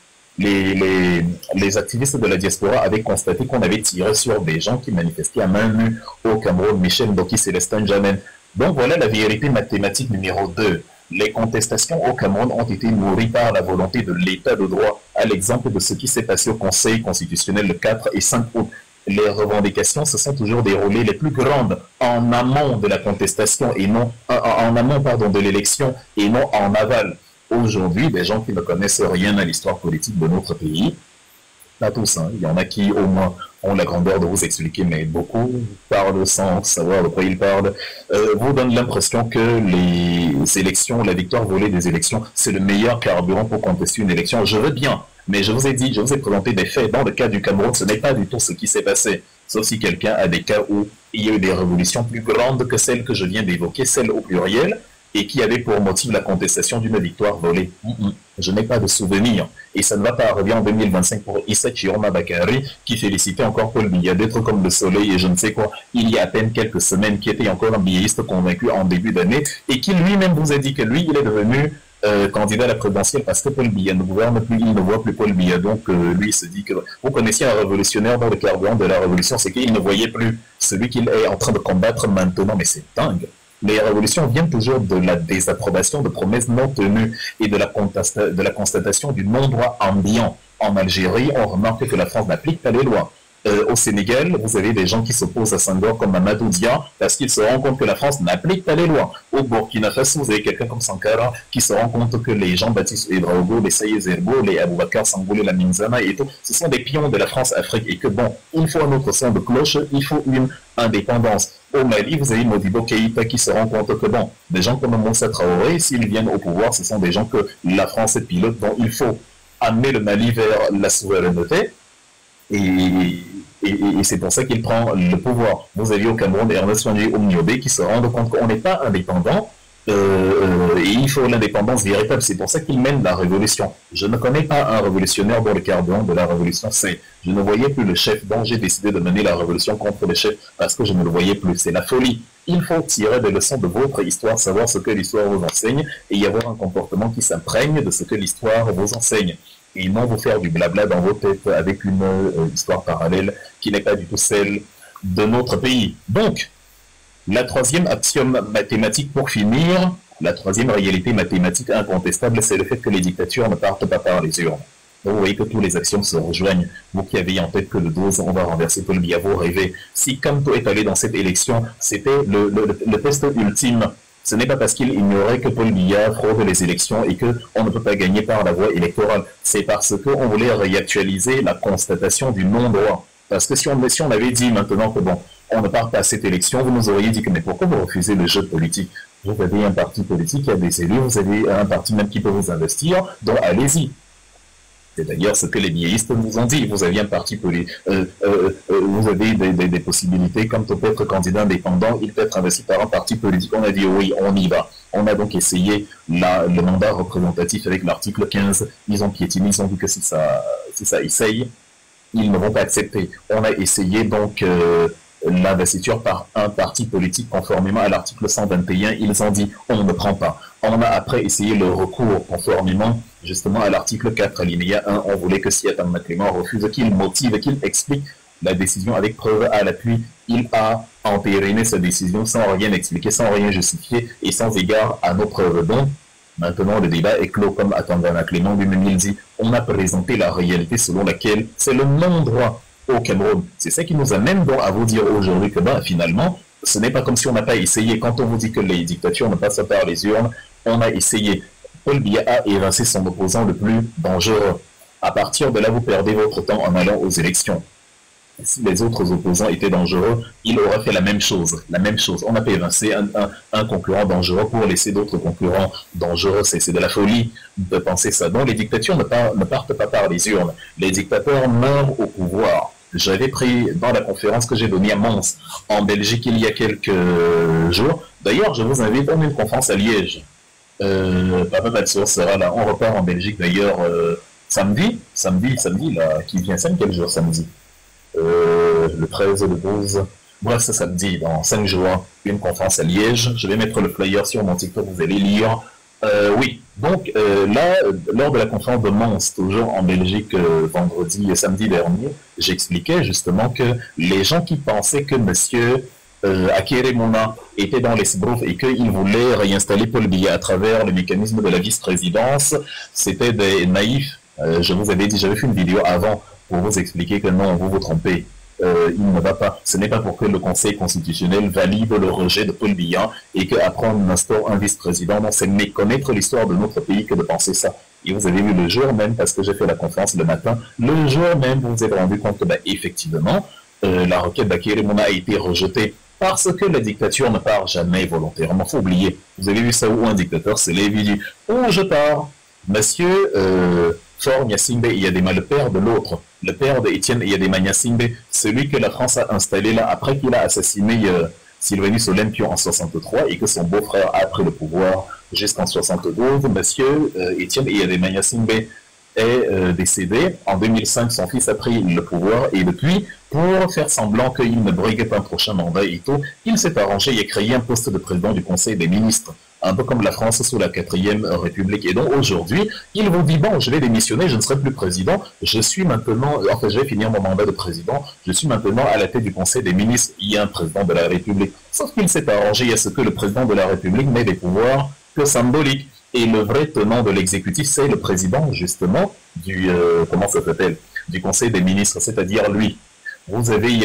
activistes de la diaspora avaient constaté qu'on avait tiré sur des gens qui manifestaient à main nue au Cameroun, Michel Ndoki, Célestin Jamen. Donc voilà la vérité mathématique numéro 2. Les contestations au Cameroun ont été nourries par la volonté de l'état de droit, à l'exemple de ce qui s'est passé au Conseil constitutionnel le 4 et 5 août. Les revendications se sont toujours déroulées les plus grandes en amont de la contestation et non en amont de l'élection et non en aval. Aujourd'hui, des gens qui ne connaissent rien à l'histoire politique de notre pays Pas tous, hein. Il y en a qui, au moins, ont la grandeur de vous expliquer, mais beaucoup parlent sans savoir de quoi ils parlent, vous donnent l'impression que les élections, la victoire volée des élections, c'est le meilleur carburant pour contester une élection. Je veux bien, mais je vous ai dit, je vous ai présenté des faits. Dans le cas du Cameroun, ce n'est pas du tout ce qui s'est passé. Sauf si quelqu'un a des cas où il y a eu des révolutions plus grandes que celles que je viens d'évoquer, celles au pluriel, et qui avaient pour motif la contestation d'une victoire volée. Je n'ai pas de souvenir. Et ça ne va pas arriver en 2025 pour Issa Chiroma Bakary, qui félicitait encore Paul Biya d'être comme le soleil et je ne sais quoi, il y a à peine quelques semaines, qui était encore un biéiste convaincu en début d'année, et qui lui-même vous a dit que lui, il est devenu candidat à la présidentielle parce que Paul Biya ne gouverne plus, il ne voit plus Paul Biya. Donc lui, il se dit que vous connaissiez un révolutionnaire dans le carburant de la révolution, c'est qu'il ne voyait plus celui qu'il est en train de combattre maintenant. Mais c'est dingue. Les révolutions viennent toujours de la désapprobation de promesses non tenues et de la constatation du non-droit ambiant. En Algérie, on remarque que la France n'applique pas les lois. Au Sénégal, vous avez des gens qui s'opposent à Senghor comme Mamadou Dia parce qu'ils se rendent compte que la France n'applique pas les lois. Au Burkina Faso, vous avez quelqu'un comme Sankara qui se rend compte que les Jean-Baptiste Ouédraogo, les Saïd Zerbo, les Aboubakar Sangoulé, la Minzana et tout, ce sont des pions de la France-Afrique et que bon, il faut un autre son de cloche, il faut une indépendance. Au Mali, vous avez Modibo Keïta qui se rend compte que bon, des gens comme Moussa Traoré, s'ils viennent au pouvoir, ce sont des gens que la France est pilote, dont il faut amener le Mali vers la souveraineté. Et c'est pour ça qu'il prend le pouvoir. Vous avez au Cameroun Ernest Wandier Omniobé qui se rendent compte qu'on n'est pas indépendant et il faut l'indépendance véritable. C'est pour ça qu'il mène la révolution. Je ne connais pas un révolutionnaire dans le carburant de la révolution. Je ne voyais plus le chef dont j'ai décidé de mener la révolution contre le chef parce que je ne le voyais plus. C'est la folie. Il faut tirer des leçons de votre histoire, savoir ce que l'histoire vous enseigne et y avoir un comportement qui s'imprègne de ce que l'histoire vous enseigne. Et non vous faire du blabla dans vos têtes avec une histoire parallèle qui n'est pas du tout celle de notre pays. Donc, la troisième axiome mathématique pour finir, la troisième réalité mathématique incontestable, c'est le fait que les dictatures ne partent pas par les urnes. Donc, vous voyez que tous les axiomes se rejoignent. Vous qui avez en tête que le 12, on va renverser Paul Biya, vous rêvez. Si Kamto est allé dans cette élection, c'était le test ultime. Ce n'est pas parce qu'il ignorait que Paul Biya fraude les élections et qu'on ne peut pas gagner par la voie électorale. C'est parce qu'on voulait réactualiser la constatation du non-droit. Parce que si on avait dit maintenant que bon, on ne part pas à cette élection, vous nous auriez dit que mais pourquoi vous refusez le jeu politique? Vous avez un parti politique qui a des élus, vous avez un parti même qui peut vous investir, donc allez-y. C'est d'ailleurs ce que les biéistes nous ont dit. Vous aviez un parti politique, vous avez des possibilités, comme peut être candidat indépendant, il peut être investi par un parti politique. On a dit oui, on y va. On a donc essayé le mandat représentatif avec l'article 15. Ils ont piétiné, ils ont dit que si ça essaye, ils ne vont pas accepter. On a essayé donc l'investiture par un parti politique conformément à l'article 121. Ils ont dit on ne prend pas. On a après essayé le recours conformément justement à l'article 4, alinéa 1. On voulait que si Atama Clément refuse, qu'il motive, qu'il explique la décision avec preuve à l'appui. Il a entériné sa décision sans rien expliquer, sans rien justifier et sans égard à nos preuves. Donc, maintenant, le débat est clos comme Atama Clément lui-même il dit. On a présenté la réalité selon laquelle c'est le non-droit au Cameroun. C'est ça qui nous amène donc à vous dire aujourd'hui que finalement, ce n'est pas comme si on n'a pas essayé. Quand on vous dit que les dictatures ne passent pas par les urnes, on a essayé. Paul Biya a évincé son opposant le plus dangereux. À partir de là, vous perdez votre temps en allant aux élections. Si les autres opposants étaient dangereux, il aurait fait la même chose. La même chose. On n'a pas évincé un concurrent dangereux pour laisser d'autres concurrents dangereux. C'est de la folie de penser ça. Donc les dictatures ne partent pas par les urnes. Les dictateurs meurent au pouvoir. J'avais pris dans la conférence que j'ai donnée à Mons, en Belgique, il y a quelques jours. D'ailleurs, je vous invite à une conférence à Liège. Papa Batsour sera là. On repart en Belgique d'ailleurs samedi là, qui vient quel jour samedi le 13, le 12, bref c'est samedi, dans 5 jours, une conférence à Liège. Je vais mettre le flyer sur mon TikTok, vous allez lire. Oui, donc là, lors de la conférence de Mons, toujours en Belgique, vendredi et samedi dernier, j'expliquais justement que les gens qui pensaient que monsieur Akere Mouna était dans les Sbrouf et qu'il voulait réinstaller Paul Biya à travers le mécanisme de la vice-présidence, c'était des naïfs. Je vous avais dit, j'avais fait une vidéo avant pour vous expliquer que non, vous vous trompez. Il ne va pas. Ce n'est pas pour que le Conseil constitutionnel valide le rejet de Paul Biya et qu'après on instaure un vice-président. Non, c'est méconnaître l'histoire de notre pays que de penser ça. Et vous avez vu le jour même, parce que j'ai fait la conférence le matin, le jour même, vous vous êtes rendu compte que, effectivement, la requête d'Akirimuna a été rejetée parce que la dictature ne part jamais volontairement. Il faut oublier. Vous avez vu ça où un dictateur se lève et dit « Oh, je pars ». Monsieur Faure Gnassingbé Eyadema, le père de l'autre, le père d'Étienne Eyadema Gnassingbé, celui que la France a installé là après qu'il a assassiné Sylvanus Olympio en 63 et que son beau-frère a pris le pouvoir jusqu'en 72. Monsieur Étienne Eyadema Gnassingbé est décédé. En 2005, son fils a pris le pouvoir et depuis, pour faire semblant qu'il ne briguait pas un prochain mandat et tout, il s'est arrangé et a créé un poste de président du Conseil des ministres, un peu comme la France sous la 4e République. Et donc aujourd'hui, ils vont dire, bon, je vais démissionner, je ne serai plus président, je suis maintenant, enfin je vais finir mon mandat de président, je suis maintenant à la tête du Conseil des ministres, il y a un président de la République. Sauf qu'il s'est arrangé à ce que le président de la République n'ait des pouvoirs que symboliques. Et le vrai tenant de l'exécutif, c'est le président, justement, du, comment ça s'appelle, du Conseil des ministres, c'est-à-dire lui. Vous avez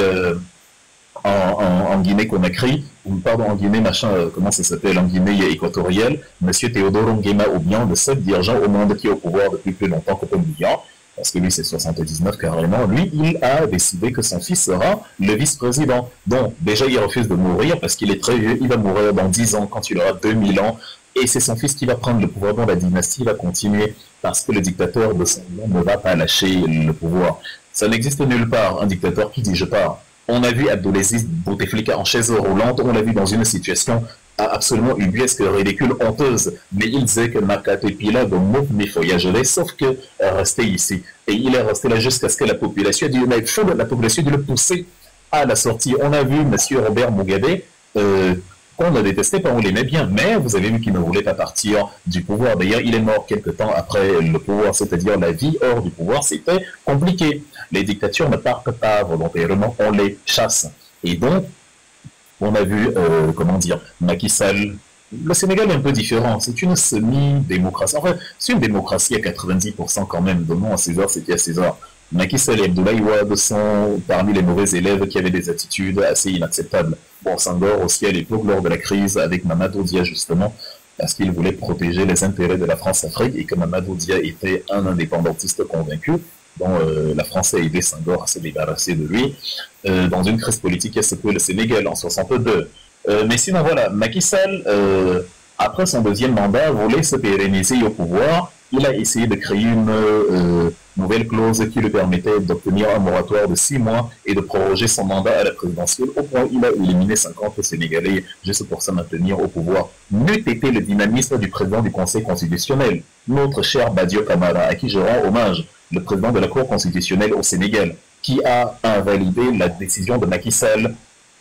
en Guinée-Conakry, pardon, en Guinée, comment ça s'appelle, en Guinée équatoriale, M. Théodore Nguema Obiang, le seul dirigeant au monde qui est au pouvoir depuis plus longtemps que Obiang, parce que lui c'est 79 carrément, lui, il a décidé que son fils sera le vice-président. Donc, déjà, il refuse de mourir parce qu'il est très vieux, il va mourir dans 10 ans quand il aura 2000 ans, et c'est son fils qui va prendre le pouvoir, dont la dynastie va continuer, parce que le dictateur de son nom ne va pas lâcher le pouvoir. Ça n'existe nulle part, un dictateur qui dit « je pars ». On a vu Abdelaziz Bouteflika en chaise roulante, on l'a vu dans une situation absolument ubuesque, ridicule, honteuse, mais il disait que Makatepila de Mouvni voyagerait, sauf que restait ici. Et il est resté là jusqu'à ce que la population a dû le pousser à la sortie. On a vu M. Robert Mugabe, qu'on a détesté, pas on l'aimait bien, mais vous avez vu qu'il ne voulait pas partir du pouvoir. D'ailleurs, il est mort quelque temps après le pouvoir, c'est-à-dire la vie hors du pouvoir, c'était compliqué. Les dictatures ne partent pas volontairement, on les chasse. Et donc, on a vu, comment dire, Macky Sall. Le Sénégal est un peu différent, c'est une semi-démocratie. Enfin, c'est une démocratie à 90% quand même, donnons à César ce qui est à César. Macky Sall et Abdoulaye Wade sont parmi les mauvais élèves qui avaient des attitudes assez inacceptables. Bon, Senghor aussi à l'époque, lors de la crise avec Mamadou Dia justement, parce qu'il voulait protéger les intérêts de la France-Afrique et que Mamadou Dia était un indépendantiste convaincu, dont la France a aidé Senghor à se débarrasser de lui, dans une crise politique qui a secoué le Sénégal en 62. Mais sinon voilà, Macky Sall, après son deuxième mandat, voulait se pérenniser au pouvoir. Il a essayé de créer une nouvelle clause qui lui permettait d'obtenir un moratoire de 6 mois et de proroger son mandat à la présidentielle, au point où il a éliminé 50 Sénégalais juste pour se maintenir au pouvoir. N'eût été le dynamisme du président du Conseil constitutionnel, notre cher Badio Camara, à qui je rends hommage, le président de la Cour constitutionnelle au Sénégal, qui a invalidé la décision de Macky Sall.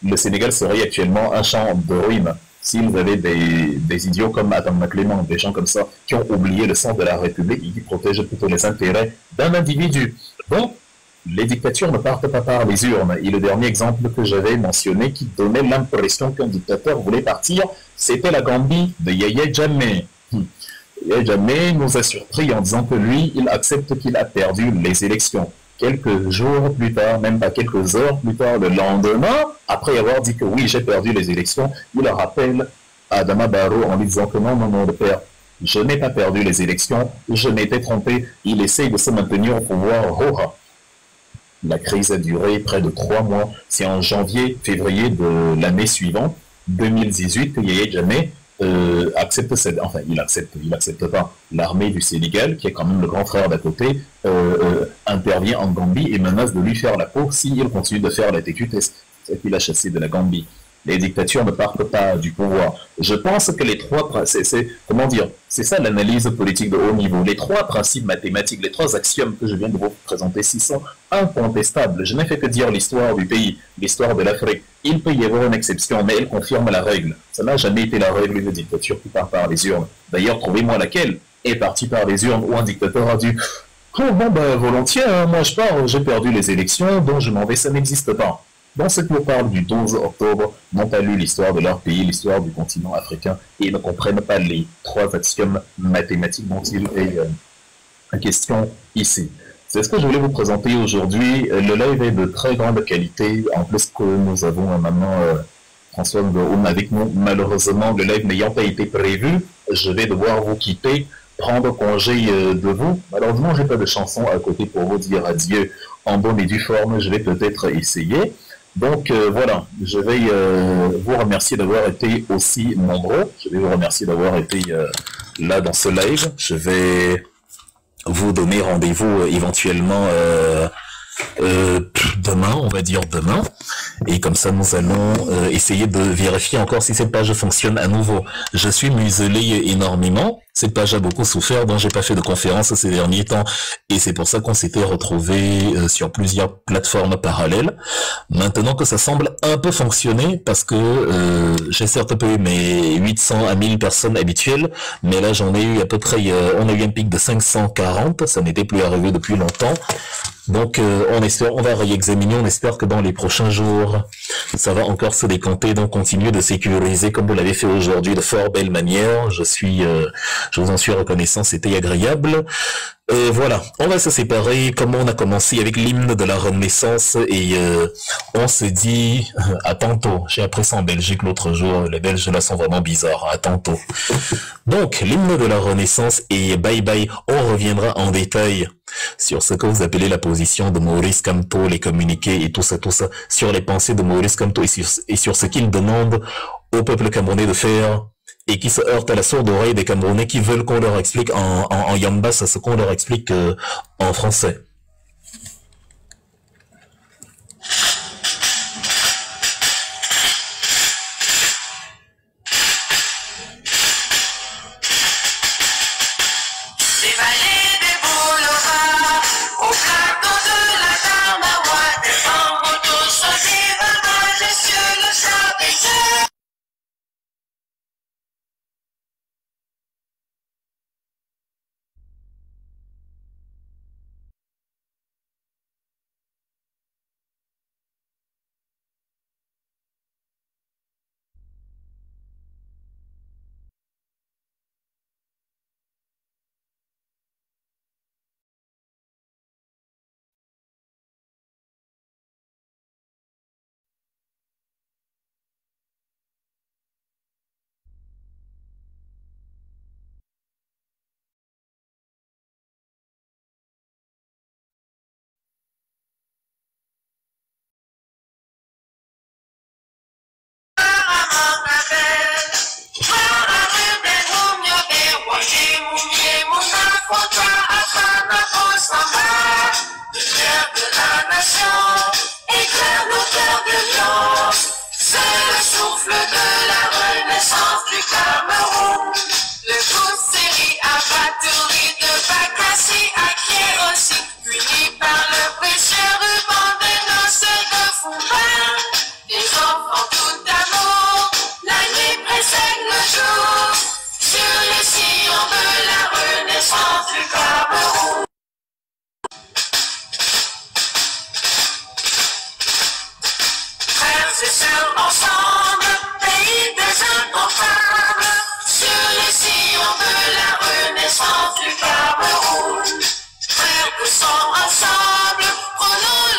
Le Sénégal serait actuellement un champ de ruines s'ils avaient des idiots comme Adam Clément, des gens comme ça, qui ont oublié le sens de la République et qui protègent plutôt les intérêts d'un individu. Donc, les dictatures ne partent pas par les urnes. Et le dernier exemple que j'avais mentionné qui donnait l'impression qu'un dictateur voulait partir, c'était la Gambie de Yahya Jammeh. Yahya Jammeh nous a surpris en disant que lui, il accepte qu'il a perdu les élections. Quelques jours plus tard, même pas quelques heures plus tard, le lendemain, après avoir dit que oui, j'ai perdu les élections, il rappelle à Adama Barrow en lui disant que non, le père, je n'ai pas perdu les élections, je m'étais trompé, il essaye de se maintenir au pouvoir. La crise a duré près de 3 mois. C'est en janvier, février de l'année suivante, 2018, que Yahya Jammeh accepte cette... Enfin, il accepte pas. L'armée du Sénégal, qui est quand même le grand frère d'à côté, intervient en Gambie et menace de lui faire la peau s'il continue de faire la TQT. C'est qu'il a chassé de la Gambie. Les dictatures ne partent pas du pouvoir. Je pense que les trois... comment dire? C'est ça l'analyse politique de haut niveau. Les 3 principes mathématiques, les 3 axiomes que je viens de vous présenter ici sont incontestables. Je n'ai fait que dire l'histoire du pays, l'histoire de l'Afrique. Il peut y avoir une exception, mais elle confirme la règle. Ça n'a jamais été la règle d'une dictature qui part par les urnes. D'ailleurs, trouvez-moi laquelle est partie par les urnes où un dictateur a dit « Oh bon, ben volontiers, hein, moi je pars, j'ai perdu les élections, donc je m'en vais, ça n'existe pas. » Dans ce qui parle du 12 octobre, n'ont pas lu l'histoire de leur pays, l'histoire du continent africain, et ne comprennent pas les 3 axiomes mathématiques dont il est question ici. C'est ce que je voulais vous présenter aujourd'hui. Le live est de très grande qualité, en plus que nous avons maintenant François Ngoum avec nous. Malheureusement, le live n'ayant pas été prévu, je vais devoir vous quitter prendre congé de vous. Malheureusement, j'ai pas de chanson à côté pour vous dire adieu en bonne et due forme. Je vais peut-être essayer. Donc voilà, je vais vous remercier d'avoir été aussi nombreux. Je vais vous remercier d'avoir été là dans ce live. Je vais vous donner rendez-vous éventuellement demain, on va dire demain, et comme ça nous allons essayer de vérifier encore si cette page fonctionne à nouveau. Je suis muselé énormément, cette page a beaucoup souffert, donc j'ai pas fait de conférence ces derniers temps, et c'est pour ça qu'on s'était retrouvé sur plusieurs plateformes parallèles. Maintenant que ça semble un peu fonctionner, parce que j'ai certes pas eu mes 800 à 1000 personnes habituelles, mais là j'en ai eu à peu près, on a eu un pic de 540, ça n'était plus arrivé depuis longtemps. Donc on va réexaminer, on espère que dans les prochains jours, ça va encore se décompter, donc continuez de sécuriser comme vous l'avez fait aujourd'hui de fort belle manière. Je vous en suis reconnaissant, c'était agréable. Voilà, on va se séparer comme on a commencé avec l'hymne de la Renaissance et on se dit à tantôt. J'ai appris ça en Belgique l'autre jour, les Belges là sont vraiment bizarres, à tantôt. Donc l'hymne de la Renaissance et bye bye, on reviendra en détail sur ce que vous appelez la position de Maurice Kamto, les communiqués et tout ça, sur les pensées de Maurice Kamto et sur ce qu'il demande au peuple camerounais de faire et qui se heurte à la sourde oreille des Camerounais qui veulent qu'on leur explique en Yambas ce qu'on leur explique en français. Ensemble, prenons